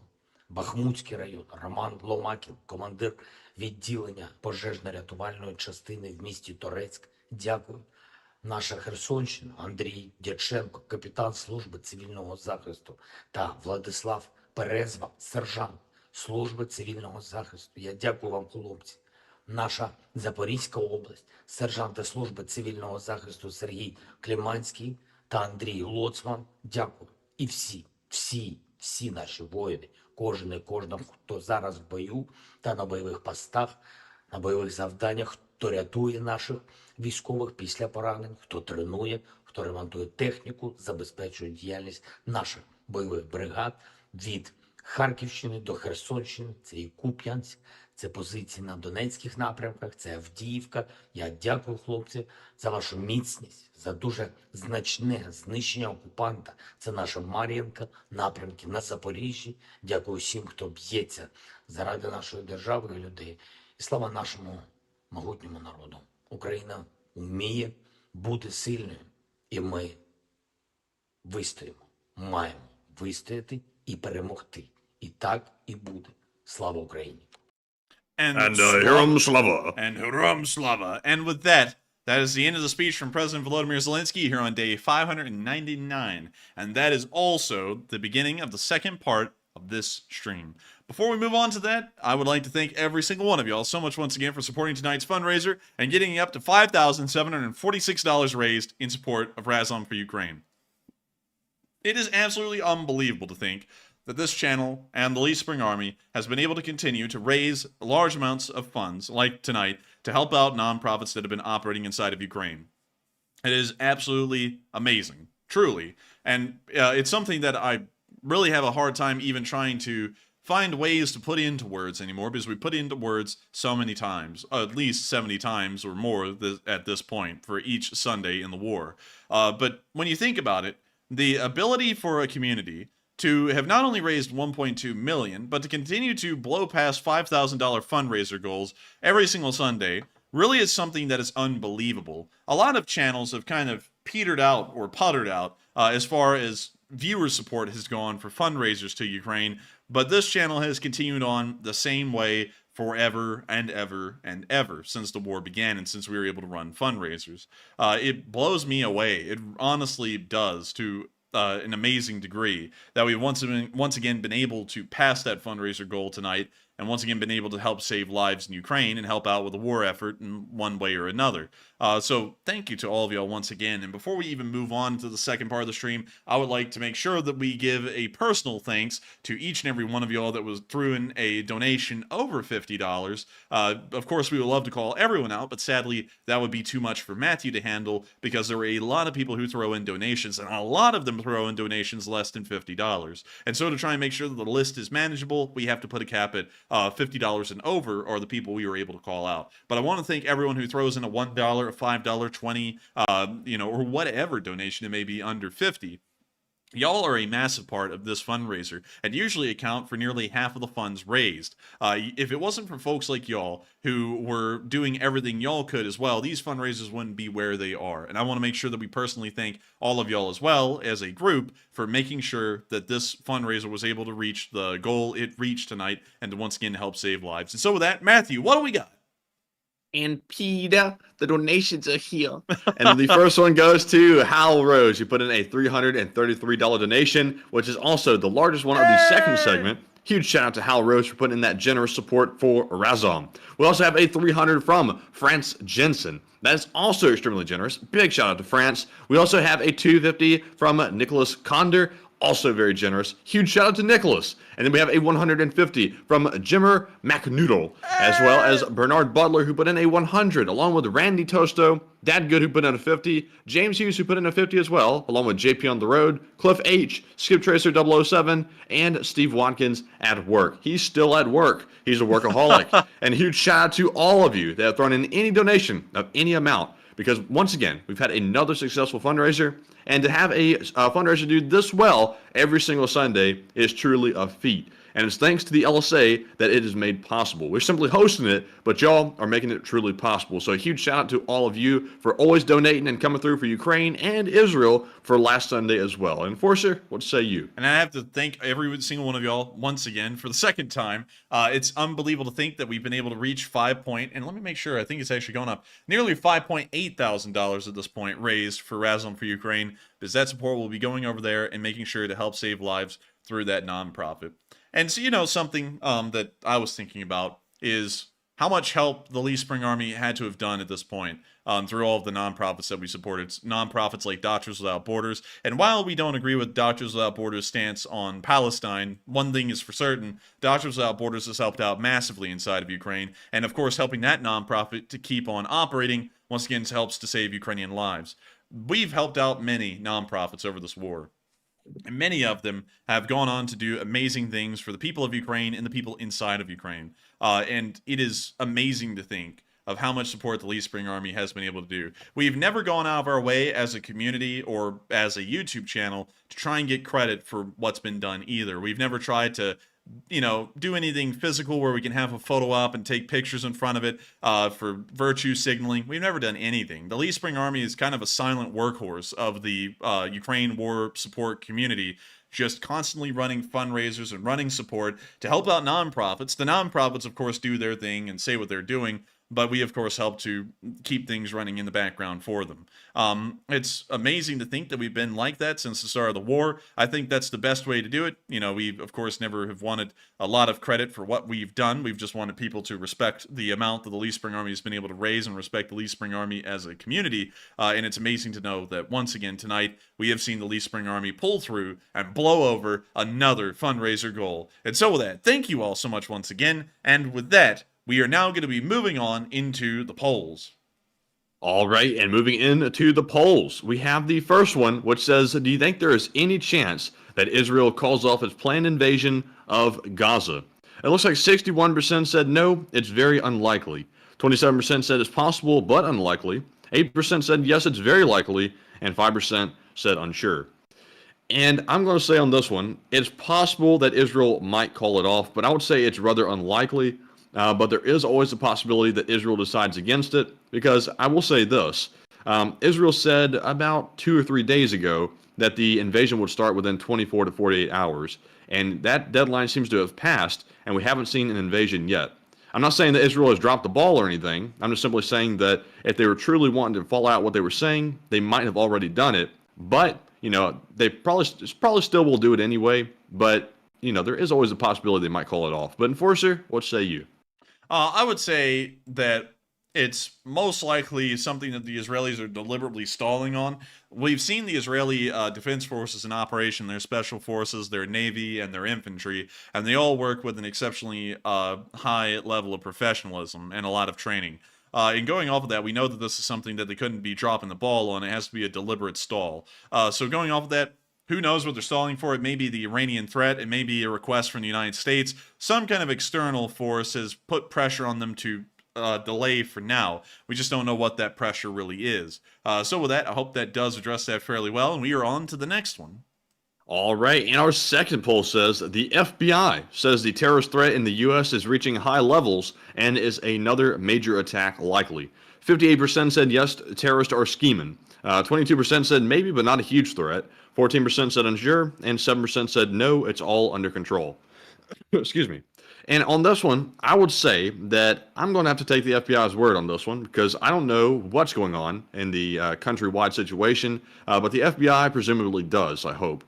Бахмутський район, Роман Ломакін, командир відділення пожежно-рятувальної частини в місті Торецьк. Дякую. Наша Херсонщина, Андрій Дяченко, капітан служби цивільного захисту, та Владислав Перезва, сержант служби цивільного захисту. Я дякую вам, хлопці. Наша Запорізька область, сержанти служби цивільного захисту Сергій Кліманський та Андрій Лоцман. Дякую. І всі наші воїни, кожен і кожна, хто зараз в бою та на бойових постах, на бойових завданнях, хто рятує наших військових після поранень, хто тренує, хто ремонтує техніку, забезпечує діяльність наших бойових бригад від Харківщини до Херсонщини, це і Куп'янськ, це позиції на Донецьких напрямках, це Авдіївка. Я дякую, хлопці, за вашу міцність, за дуже значне знищення окупанта. Це наша Мар'їнка, напрямки на Запоріжжі. Дякую всім, хто б'ється заради нашої держави і людей. І слава нашому могутньому народу. Україна вміє бути сильною, і ми вистоїмо, маємо вистояти і перемогти. І так і буде. Слава Україні! And Herom Slava. And Herom Slava. And with that, that is the end of the speech from President Volodymyr Zelensky here on day 599. And that is also the beginning of the second part of this stream. Before we move on to that, I would like to thank every single one of y'all so much once again for supporting tonight's fundraiser and getting up to $5,746 raised in support of Razom for Ukraine. It is absolutely unbelievable to think that this channel and the Lee Spring Army has been able to continue to raise large amounts of funds, like tonight, to help out nonprofits that have been operating inside of Ukraine. It is absolutely amazing, truly. And it's something that I really have a hard time even trying to find ways to put into words anymore, because we put into words so many times, at least 70 times or more at this point for each Sunday in the war. But when you think about it, the ability for a community to have not only raised 1.2 million, but to continue to blow past $5,000 fundraiser goals every single Sunday really is something that is unbelievable. A lot of channels have kind of petered out or puttered out as far as viewer support has gone for fundraisers to Ukraine, but this channel has continued on the same way forever and ever and ever since the war began and since we were able to run fundraisers. It blows me away. It honestly does, to an amazing degree, that we've once again been able to pass that fundraiser goal tonight, and once again been able to help save lives in Ukraine and help out with the war effort in one way or another. So thank you to all of y'all once again. And before we even move on to the second part of the stream, I would like to make sure that we give a personal thanks to each and every one of y'all that was threw in a donation over $50. Of course, we would love to call everyone out, but sadly, that would be too much for Matthew to handle, because there were a lot of people who throw in donations, and a lot of them throw in donations less than $50. And so to try and make sure that the list is manageable, we have to put a cap at $50 and over are the people we were able to call out. But I want to thank everyone who throws in a $1, a $5, $20, or whatever donation it may be under $50. Y'all are a massive part of this fundraiser and usually account for nearly half of the funds raised. If it wasn't for folks like y'all who were doing everything y'all could as well, these fundraisers wouldn't be where they are. And I want to make sure that we personally thank all of y'all as well as a group for making sure that this fundraiser was able to reach the goal it reached tonight and to once again help save lives. And so with that, Matthew, what do we got? And Peter, the donations are here. And the first one goes to Hal Rose, who put in a $333 donation, which is also the largest one of the second segment. Huge shout out to Hal Rose for putting in that generous support for Razom. We also have a $300 from France Jensen. That is also extremely generous. Big shout out to France. We also have a $250 from Nicholas Condor. Also very generous. Huge shout out to Nicholas. And then we have a $150 from Jimmer McNoodle, as well as Bernard Butler, who put in a $100, along with Randy Tosto, Dad Good, who put in a $50, James Hughes, who put in a $50 as well, along with JP on the road, Cliff H, Skip Tracer 007, and Steve Watkins at work. He's still at work. He's a workaholic. And huge shout out to all of you that have thrown in any donation of any amount, because once again, we've had another successful fundraiser, and to have a fundraiser do this well every single Sunday is truly a feat. and it's thanks to the LSA that it is made possible. We're simply hosting it, but y'all are making it truly possible. So a huge shout out to all of you for always donating and coming through for Ukraine and Israel for last Sunday as well. Enforcer, what say you? And I have to thank every single one of y'all once again for the second time. It's unbelievable to think that we've been able to reach and let me make sure, I think it's actually going up, nearly $5.8 thousand at this point raised for Razom for Ukraine, because that support will be going over there and making sure to help save lives through that nonprofit. And so, you know, something that I was thinking about is how much help the Lee Spring Army had to have done at this point through all of the nonprofits that we supported. Nonprofits like Doctors Without Borders. And while we don't agree with Doctors Without Borders' stance on Palestine, one thing is for certain, Doctors Without Borders has helped out massively inside of Ukraine. And of course, helping that nonprofit to keep on operating, once again, helps to save Ukrainian lives. We've helped out many nonprofits over this war. And many of them have gone on to do amazing things for the people of Ukraine and the people inside of Ukraine. And it is amazing to think of how much support the Lee Spring Army has been able to do. We've never gone out of our way as a community or as a YouTube channel to try and get credit for what's been done either. We've never tried to, you know, do anything physical where we can have a photo op and take pictures in front of it for virtue signaling. We've never done anything. The Lee Spring Army is kind of a silent workhorse of the Ukraine war support community, just constantly running fundraisers and running support to help out nonprofits. The nonprofits, of course, do their thing and say what they're doing, but we, of course, help to keep things running in the background for them. It's amazing to think that we've been like that since the start of the war. I think that's the best way to do it. You know, we, of course, never have wanted a lot of credit for what we've done. We've just wanted people to respect the amount that the Lee Spring Army has been able to raise and respect the Lee Spring Army as a community. And it's amazing to know that, once again, tonight, we have seen the Lee Spring Army pull through and blow over another fundraiser goal. And so with that, thank you all so much once again. And with that, we are now going to be moving on into the polls. All right, and moving into the polls, we have the first one, which says, do you think there is any chance that Israel calls off its planned invasion of Gaza? It looks like 61% said no, it's very unlikely. 27% said it's possible but unlikely. 8% said yes, it's very likely. And 5% said unsure. And I'm going to say on this one, it's possible that Israel might call it off, but I would say it's rather unlikely. But there is always a possibility that Israel decides against it, because I will say this. Israel said about 2 or 3 days ago that the invasion would start within 24 to 48 hours. And that deadline seems to have passed, and we haven't seen an invasion yet. I'm not saying that Israel has dropped the ball or anything. I'm just simply saying that if they were truly wanting to follow out what they were saying, they might have already done it. But, you know, they probably still will do it anyway. But, you know, there is always a possibility they might call it off. But Enforcer, what say you? I would say that it's most likely something that the Israelis are deliberately stalling on. We've seen the Israeli Defense Forces in operation, their special forces, their Navy, and their infantry, and they all work with an exceptionally high level of professionalism and a lot of training. And going off of that, we know that this is something that they couldn't be dropping the ball on. It has to be a deliberate stall. So going off of that, who knows what they're stalling for? It may be the Iranian threat. It may be a request from the United States. Some kind of external force has put pressure on them to delay for now. We just don't know what that pressure really is. So with that, I hope that does address that fairly well. And we are on to the next one. All right, and our second poll says the FBI says the terrorist threat in the U.S. is reaching high levels and is another major attack likely. 58% said yes, terrorists are scheming. 22% said maybe, but not a huge threat. 14% said unsure, and 7% said no, it's all under control. Excuse me. And on this one, I would say that I'm going to have to take the FBI's word on this one, because I don't know what's going on in the countrywide situation, but the FBI presumably does, I hope.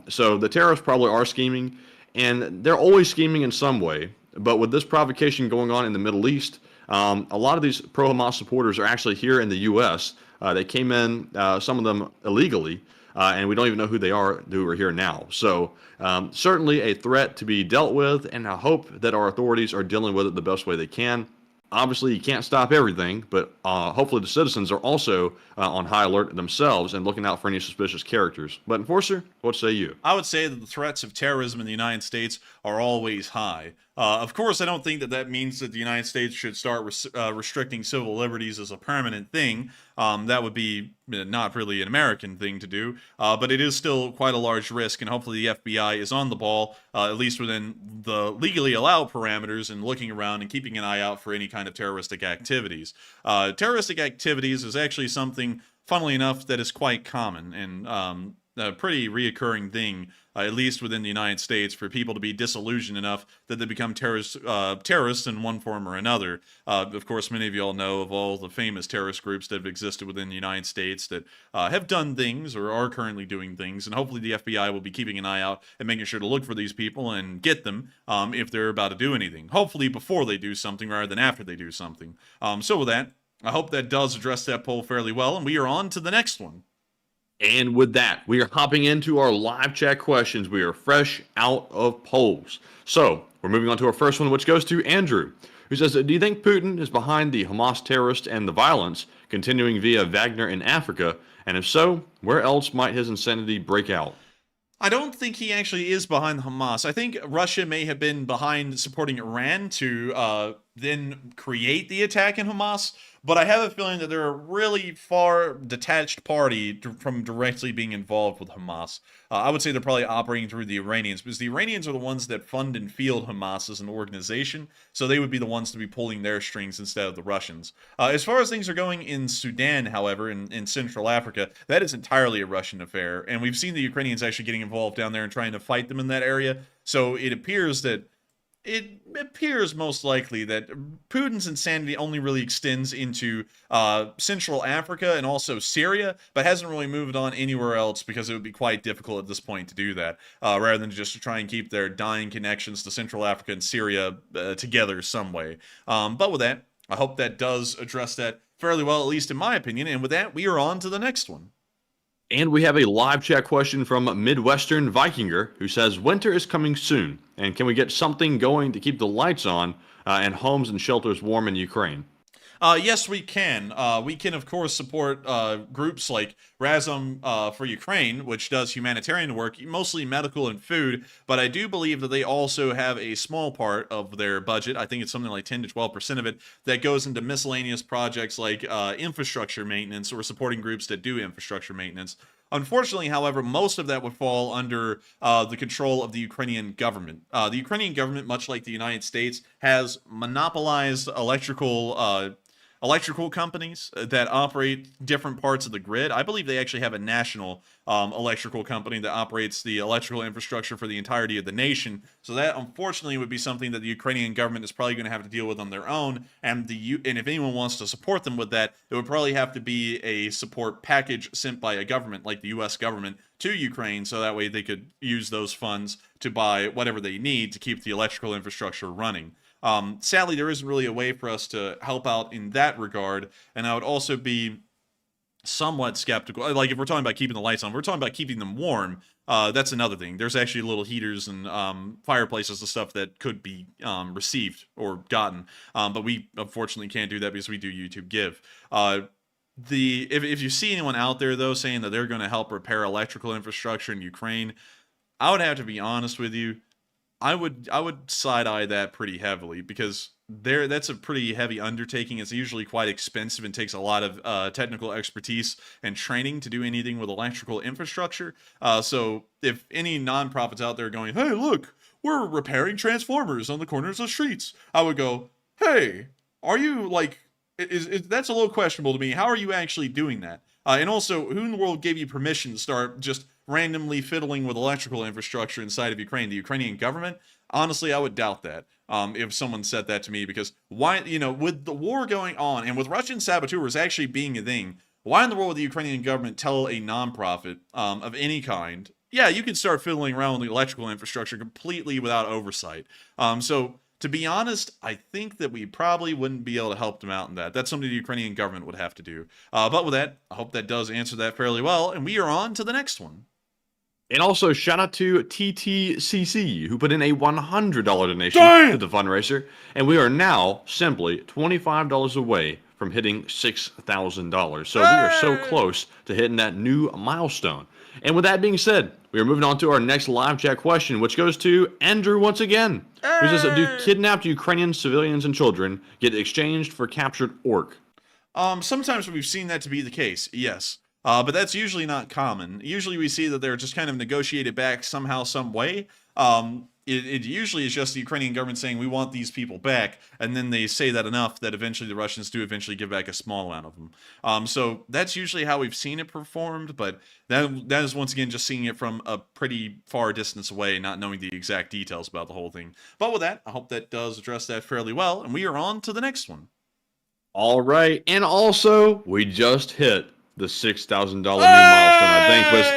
So the terrorists probably are scheming, and they're always scheming in some way. But with this provocation going on in the Middle East, a lot of these pro-Hamas supporters are actually here in the U.S. They came in, some of them illegally, and we don't even know who they are who are here now. So certainly a threat to be dealt with, and I hope that our authorities are dealing with it the best way they can. Obviously, you can't stop everything, but hopefully the citizens are also on high alert themselves and looking out for any suspicious characters. But Enforcer, what say you? I would say that the threats of terrorism in the United States are always high. Of course, I don't think that that means that the United States should start restricting civil liberties as a permanent thing. That would be not really an American thing to do, but it is still quite a large risk, and hopefully the FBI is on the ball, at least within the legally allowed parameters, and looking around and keeping an eye out for any kind of terroristic activities. Terroristic activities is actually something, funnily enough, that is quite common and a pretty reoccurring thing, at least within the United States, for people to be disillusioned enough that they become terrorists in one form or another. Of course, many of you all know of all the famous terrorist groups that have existed within the United States that have done things or are currently doing things, and hopefully the FBI will be keeping an eye out and making sure to look for these people and get them if they're about to do anything. Hopefully before they do something rather than after they do something. So with that, I hope that does address that poll fairly well, and we are on to the next one. And with that, we are hopping into our live chat questions. We are fresh out of polls. So we're moving on to our first one, which goes to Andrew, who says, do you think Putin is behind the Hamas terrorists and the violence continuing via Wagner in Africa? And if so, where else might his insanity break out? I don't think he actually is behind Hamas. I think Russia may have been behind supporting Iran to then create the attack in Hamas, but I have a feeling that they're a really far detached party from directly being involved with Hamas. I would say they're probably operating through the Iranians, because the Iranians are the ones that fund and field Hamas as an organization, so they would be the ones to be pulling their strings instead of the Russians. As far as things are going in Sudan, however, in Central Africa, that is entirely a Russian affair, and we've seen the Ukrainians actually getting involved down there and trying to fight them in that area, so it appears most likely that Putin's insanity only really extends into Central Africa and also Syria, but hasn't really moved on anywhere else because it would be quite difficult at this point to do that, rather than just to try and keep their dying connections to Central Africa and Syria together some way. But with that, I hope that does address that fairly well, at least in my opinion, and with that, we are on to the next one. And we have a live chat question from Midwestern Vikinger, who says, winter is coming soon, and can we get something going to keep the lights on and homes and shelters warm in Ukraine? Yes, we can. We can, of course, support groups like Razom for Ukraine, which does humanitarian work, mostly medical and food, but I do believe that they also have a small part of their budget, I think it's something like 10 to 12% of it, that goes into miscellaneous projects like infrastructure maintenance or supporting groups that do infrastructure maintenance. Unfortunately, however, most of that would fall under the control of the Ukrainian government. The Ukrainian government, much like the United States, has monopolized electrical companies that operate different parts of the grid. I believe they actually have a national electrical company that operates the electrical infrastructure for the entirety of the nation. So that, unfortunately, would be something that the Ukrainian government is probably going to have to deal with on their own. And if anyone wants to support them with that, it would probably have to be a support package sent by a government like the U.S. government to Ukraine, so that way they could use those funds to buy whatever they need to keep the electrical infrastructure running. Sadly, there isn't really a way for us to help out in that regard, and I would also be somewhat skeptical. Like, if we're talking about keeping the lights on, we're talking about keeping them warm. That's another thing. There's actually little heaters and fireplaces and stuff that could be received or gotten, but we unfortunately can't do that because we do YouTube Give. If you see anyone out there, though, saying that they're going to help repair electrical infrastructure in Ukraine, I would have to be honest with you. I would side-eye that pretty heavily, because that's a pretty heavy undertaking. It's usually quite expensive and takes a lot of technical expertise and training to do anything with electrical infrastructure. So if any nonprofits out there going, hey, look, we're repairing transformers on the corners of streets, I would go, hey, are you, like, that's a little questionable to me. How are you actually doing that? And also, who in the world gave you permission to start just randomly fiddling with electrical infrastructure inside of Ukraine? The Ukrainian government? Honestly, I would doubt that if someone said that to me, because why, with the war going on and with Russian saboteurs actually being a thing, why in the world would the Ukrainian government tell a nonprofit of any kind, yeah, you can start fiddling around with the electrical infrastructure completely without oversight? So to be honest, I think that we probably wouldn't be able to help them out in that. That's something the Ukrainian government would have to do. But with that, I hope that does answer that fairly well, and we are on to the next one. And also, shout out to TTCC, who put in a $100 donation to the fundraiser, and we are now simply $25 away from hitting $6,000. So we are so close to hitting that new milestone. And with that being said, we are moving on to our next live chat question, which goes to Andrew once again, who says, do kidnapped Ukrainian civilians and children get exchanged for captured orc? Sometimes we've seen that to be the case, yes. But that's usually not common. Usually we see that they're just kind of negotiated back somehow, some way. It usually is just the Ukrainian government saying, we want these people back, and then they say that enough that eventually the Russians do eventually give back a small amount of them. So that's usually how we've seen it performed, but that is once again just seeing it from a pretty far distance away, not knowing the exact details about the whole thing. But with that, I hope that does address that fairly well, and we are on to the next one. All right, and also we just hit the $6,000 new milestone. I think was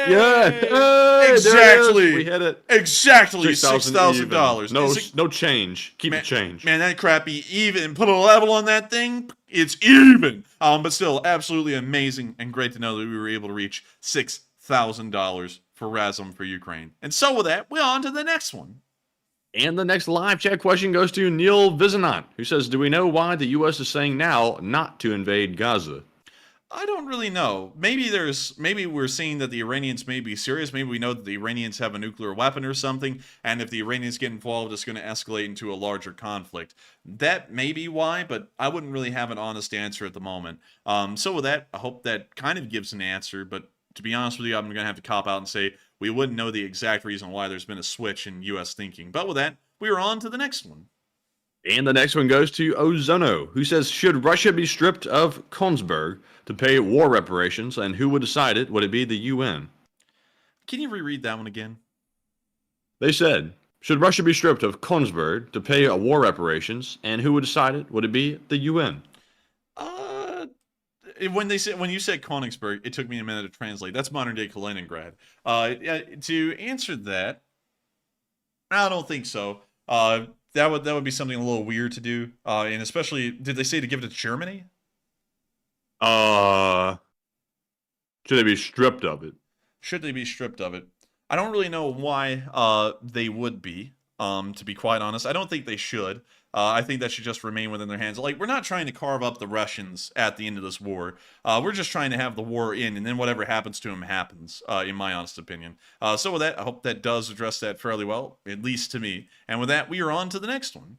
exactly. We hit it. Exactly $6,000. No change. Keep the change. Man, that crappy even. Put a level on that thing. It's even. But still, absolutely amazing and great to know that we were able to reach $6,000 for Razom for Ukraine. And so with that, we're on to the next one. And the next live chat question goes to Neil Vizanant, who says, do we know why the U.S. is saying now not to invade Gaza? I don't really know. Maybe we're seeing that the Iranians may be serious. Maybe we know that the Iranians have a nuclear weapon or something, and if the Iranians get involved, it's going to escalate into a larger conflict. That may be why, but I wouldn't really have an honest answer at the moment. So with that, I hope that kind of gives an answer, but to be honest with you, I'm going to have to cop out and say we wouldn't know the exact reason why there's been a switch in U.S. thinking. But with that, we are on to the next one. And the next one goes to Ozono, who says, should Russia be stripped of Konigsberg to pay war reparations, and who would decide it? Would it be the UN? Can you reread that one again? They said, should Russia be stripped of Konigsberg to pay war reparations, and who would decide it? Would it be the UN? When you said Königsberg, it took me a minute to translate. That's modern-day Kaliningrad. To answer that, I don't think so. That would be something a little weird to do, and especially, did they say to give it to Germany? Should they be stripped of it? Should they be stripped of it? I don't really know why they would be, to be quite honest. I don't think they should. I think that should just remain within their hands. Like, we're not trying to carve up the Russians at the end of this war. We're just trying to have the war end, and then whatever happens to them happens, in my honest opinion. So with that, I hope that does address that fairly well, at least to me. And with that, we are on to the next one.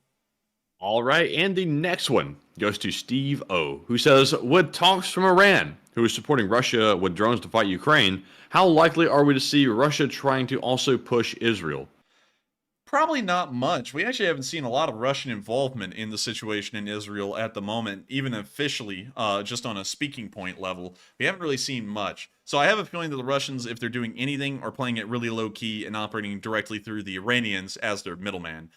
All right, and the next one goes to Steve O, who says, with talks from Iran, who is supporting Russia with drones to fight Ukraine, how likely are we to see Russia trying to also push Israel? Probably not much. We actually haven't seen a lot of Russian involvement in the situation in Israel at the moment, even officially, just on a speaking point level. We haven't really seen much. So I have a feeling that the Russians, if they're doing anything, are playing it really low-key and operating directly through the Iranians as their middleman.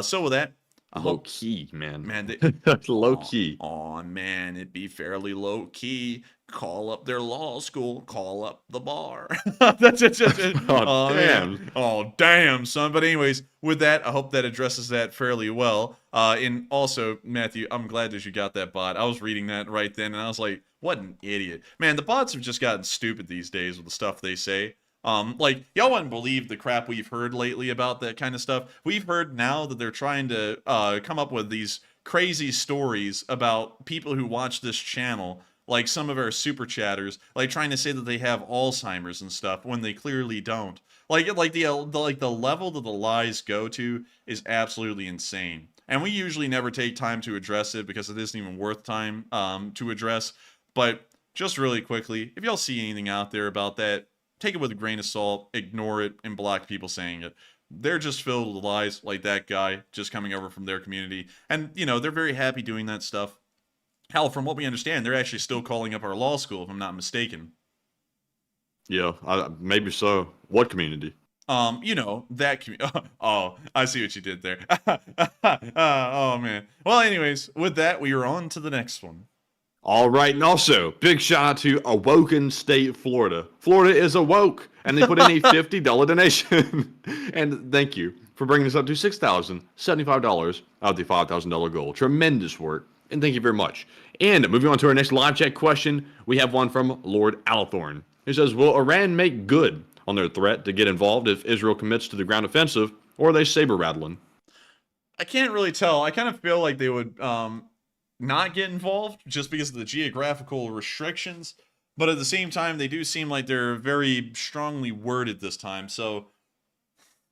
So with that, low-key, man. That's low-key. Oh, man, it'd be fairly low-key. Call up their law school. Call up the bar. That's it. Oh, damn. Man. Oh, damn, son. But anyways, with that, I hope that addresses that fairly well. And also, Matthew, I'm glad that you got that bot. I was reading that right then, and I was like, what an idiot. Man, the bots have just gotten stupid these days with the stuff they say. Like, y'all wouldn't believe the crap we've heard lately about that kind of stuff. We've heard now that they're trying to come up with these crazy stories about people who watch this channel, like some of our super chatters, like trying to say that they have Alzheimer's and stuff when they clearly don't. Like the level that the lies go to is absolutely insane. And we usually never take time to address it because it isn't even worth time to address. But just really quickly, if y'all see anything out there about that, take it with a grain of salt, ignore it, and block people saying it. They're just filled with lies, like that guy just coming over from their community. And, you know, they're very happy doing that stuff. Hell, from what we understand, they're actually still calling up our law school, if I'm not mistaken. Yeah, maybe so. What community? You know, that community. Oh, I see what you did there. Oh, man. Well, anyways, with that, we are on to the next one. All right, and also, big shout out to Awoken State, Florida. Florida is awoke, and they put in a $50 donation. And thank you for bringing us up to $6,075 out of the $5,000 goal. Tremendous work, and thank you very much. And moving on to our next live chat question, we have one from Lord Althorn, who says, will Iran make good on their threat to get involved if Israel commits to the ground offensive, or are they saber-rattling? I can't really tell. I kind of feel like they would not get involved just because of the geographical restrictions, but at the same time, they do seem like they're very strongly worded this time, so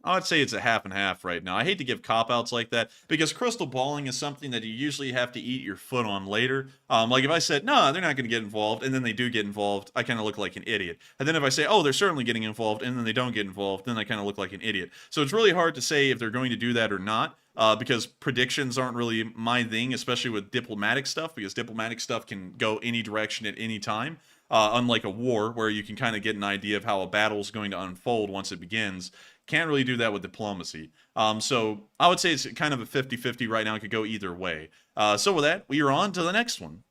I would say it's a half and half right now. I hate to give cop-outs like that because crystal balling is something that you usually have to eat your foot on later. Like if I said, no, they're not going to get involved, and then they do get involved, I kind of look like an idiot. And then if I say, oh, they're certainly getting involved, and then they don't get involved, then I kind of look like an idiot. So it's really hard to say if they're going to do that or not. Because predictions aren't really my thing, especially with diplomatic stuff, because diplomatic stuff can go any direction at any time. Unlike a war, where you can kind of get an idea of how a battle is going to unfold once it begins. Can't really do that with diplomacy. So I would say it's kind of a 50-50 right now. It could go either way. So with that, we are on to the next one.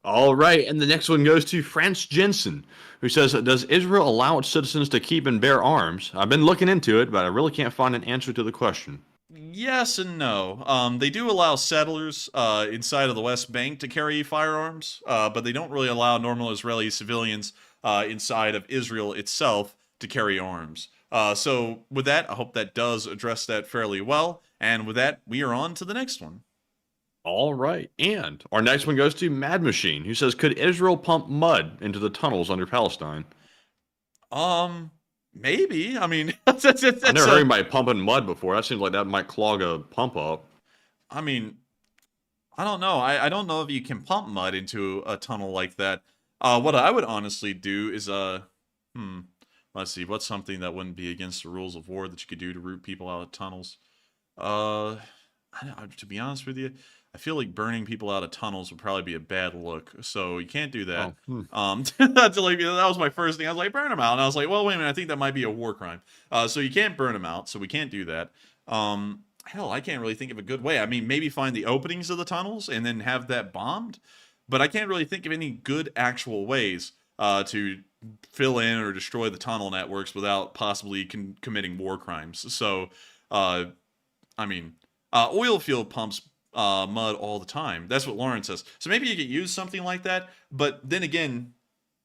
All right, and the next one goes to France Jensen, who says, does Israel allow its citizens to keep and bear arms? I've been looking into it, but I really can't find an answer to the question. Yes and no. They do allow settlers inside of the West Bank to carry firearms, but they don't really allow normal Israeli civilians inside of Israel itself to carry arms. So with that, I hope that does address that fairly well. And with that, we are on to the next one. All right, and our next one goes to Mad Machine, who says, could Israel pump mud into the tunnels under Palestine? Maybe. I mean, I've never heard anybody pumping mud before. That seems like that might clog a pump up. I mean, I don't know. I don't know if you can pump mud into a tunnel like that. What I would honestly do is, let's see, what's something that wouldn't be against the rules of war that you could do to root people out of tunnels? To be honest with you, I feel like burning people out of tunnels would probably be a bad look, so you can't do that. That was my first thing. I was like, burn them out, and I was like, well, wait a minute, I think that might be a war crime. So you can't burn them out, so we can't do that. Hell, I can't really think of a good way. I mean, maybe find the openings of the tunnels and then have that bombed, but I can't really think of any good actual ways to fill in or destroy the tunnel networks without possibly committing war crimes. So, I mean, oil field pumps mud all the time. That's what Lauren says. So maybe you could use something like that, but then again,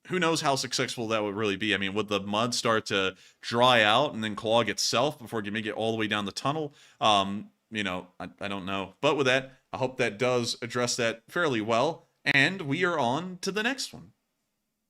who knows how successful that would really be. I mean, would the mud start to dry out and then clog itself before you make it all the way down the tunnel? You know, I don't know. But with that, I hope that does address that fairly well. And we are on to the next one.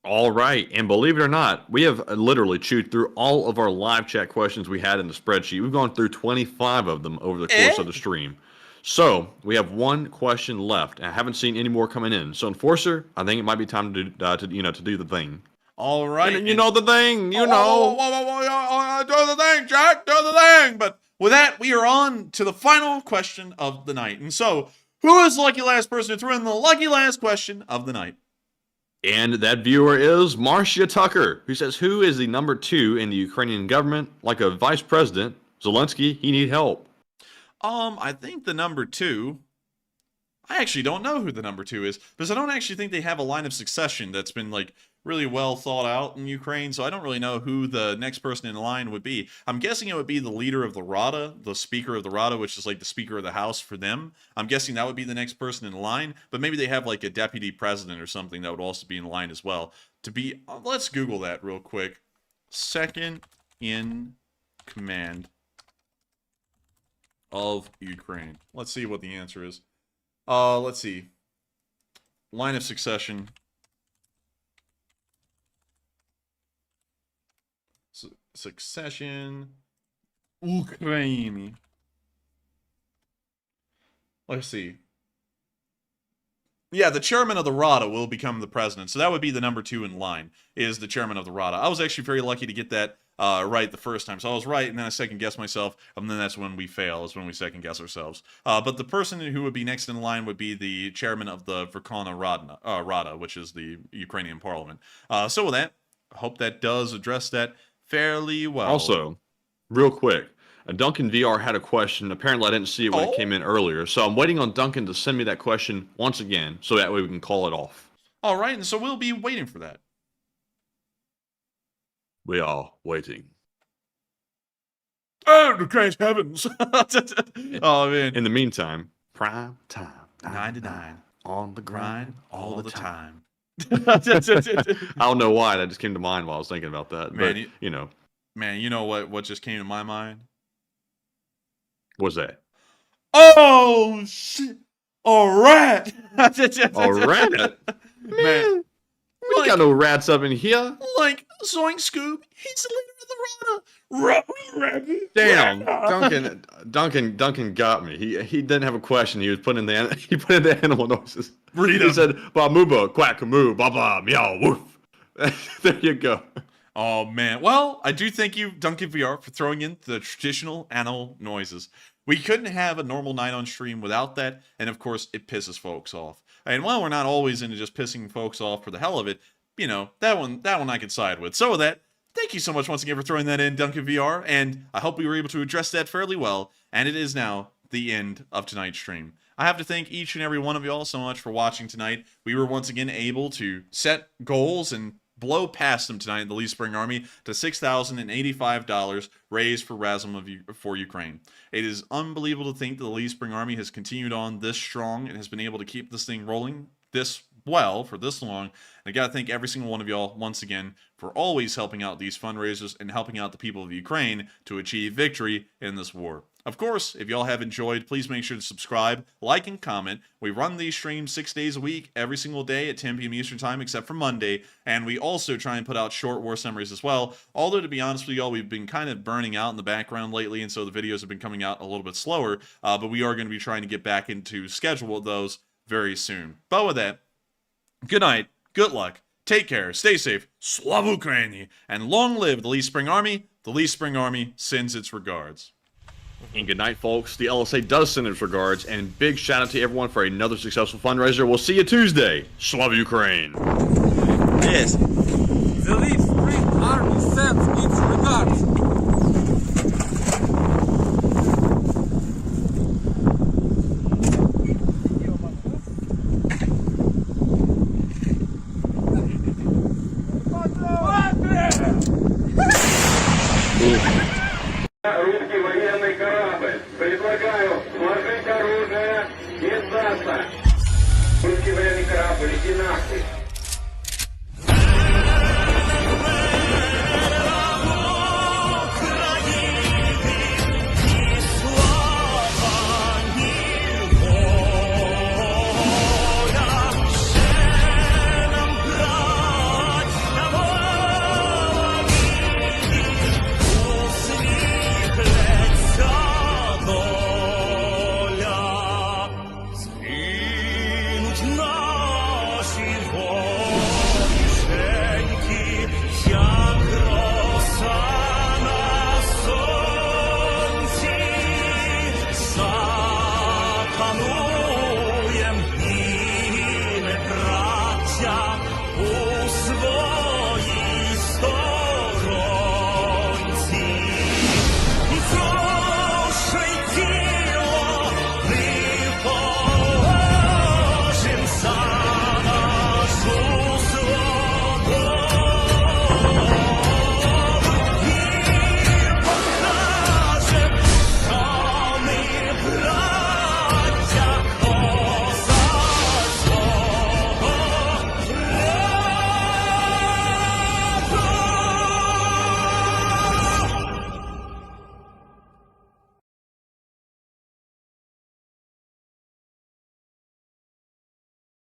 All right, and believe it or not, we have literally chewed through all of our live chat questions we had in the spreadsheet. We've gone through 25 of them over the course of the stream. So we have one question left, and I haven't seen any more coming in. So, Enforcer, I think it might be time to do the thing. All right, you know the thing. Do the thing, Jack. Do the thing. But with that, we are on to the final question of the night. And so, who is the lucky last person who threw in the lucky last question of the night? And that viewer is Marcia Tucker, who says, who is the number 2 in the Ukrainian government? Like a vice president, Zelensky, he need help. I think the number 2, I actually don't know who the number 2 is, because I don't actually think they have a line of succession that's been, like, really well thought out in Ukraine, so I don't really know who the next person in line would be. I'm guessing it would be the leader of the Rada, the speaker of the Rada, which is like the speaker of the House for them. I'm guessing that would be the next person in line, but maybe they have like a deputy president or something that would also be in line as well. Let's Google that real quick. Second in command of Ukraine. Let's see what the answer is. Let's see. Line of succession. Succession. Ukraine. Let's see. Yeah, the chairman of the Rada will become the president. So that would be the number 2 in line, is the chairman of the Rada. I was actually very lucky to get that right the first time. So I was right, and then I second-guessed myself, and then that's when we fail, is when we second-guess ourselves. But the person who would be next in line would be the chairman of the Verkhovna Rada, which is the Ukrainian parliament. So with that, I hope that does address that fairly well. Also, real quick, Duncan VR had a question. Apparently, I didn't see it when it came in earlier. So I'm waiting on Duncan to send me that question once again, so that way we can call it off. All right, and so we'll be waiting for that. We are waiting. Oh, great heavens. Oh, man. In the meantime, prime time. 99. On the grind all the time. I don't know why. That just came to mind while I was thinking about that. Man, but, you know. Man, you know what just came to my mind? What's that? Oh, shit. A rat. A rat? Man. We got no rats up in here. Like, Zoink Scoob, he's the leader of the Rana. Damn, Duncan got me. He didn't have a question. He was putting in he put in the animal noises. Read He them. said, "Ba mooba, quack moo, ba ba, meow, woof." There you go. Oh, man. Well, I do thank you, Duncan VR, for throwing in the traditional animal noises. We couldn't have a normal night on stream without that, and of course, it pisses folks off. And while we're not always into just pissing folks off for the hell of it, you know, that one I can side with. So with that, thank you so much once again for throwing that in, Duncan VR, and I hope we were able to address that fairly well, and it is now the end of tonight's stream. I have to thank each and every one of y'all so much for watching tonight. We were once again able to set goals and blow past them tonight in the Lee Spring Army to $6,085 raised for Razom for Ukraine. It is unbelievable to think that the Lee Spring Army has continued on this strong and has been able to keep this thing rolling this well for this long. And I gotta thank every single one of y'all once again for always helping out these fundraisers and helping out the people of Ukraine to achieve victory in this war. Of course, if y'all have enjoyed, please make sure to subscribe, like, and comment. We run these streams 6 days a week, every single day at 10 p.m. Eastern Time, except for Monday. And we also try and put out short war summaries as well. Although, to be honest with y'all, we've been kind of burning out in the background lately, and so the videos have been coming out a little bit slower. But we are going to be trying to get back into schedule of those very soon. But with that, good night, good luck, take care, stay safe, Slava Ukraini, and long live the Lee Spring Army. The Lee Spring Army sends its regards. And good night, folks. The LSA does send its regards, and big shout out to everyone for another successful fundraiser. We'll see you Tuesday. Slava Ukraine. Yes. The Lee Spring Army sends its regards. Русский военный корабль. Предлагаю сложить оружие и сдаться. Русский военный корабль, иди нахуй.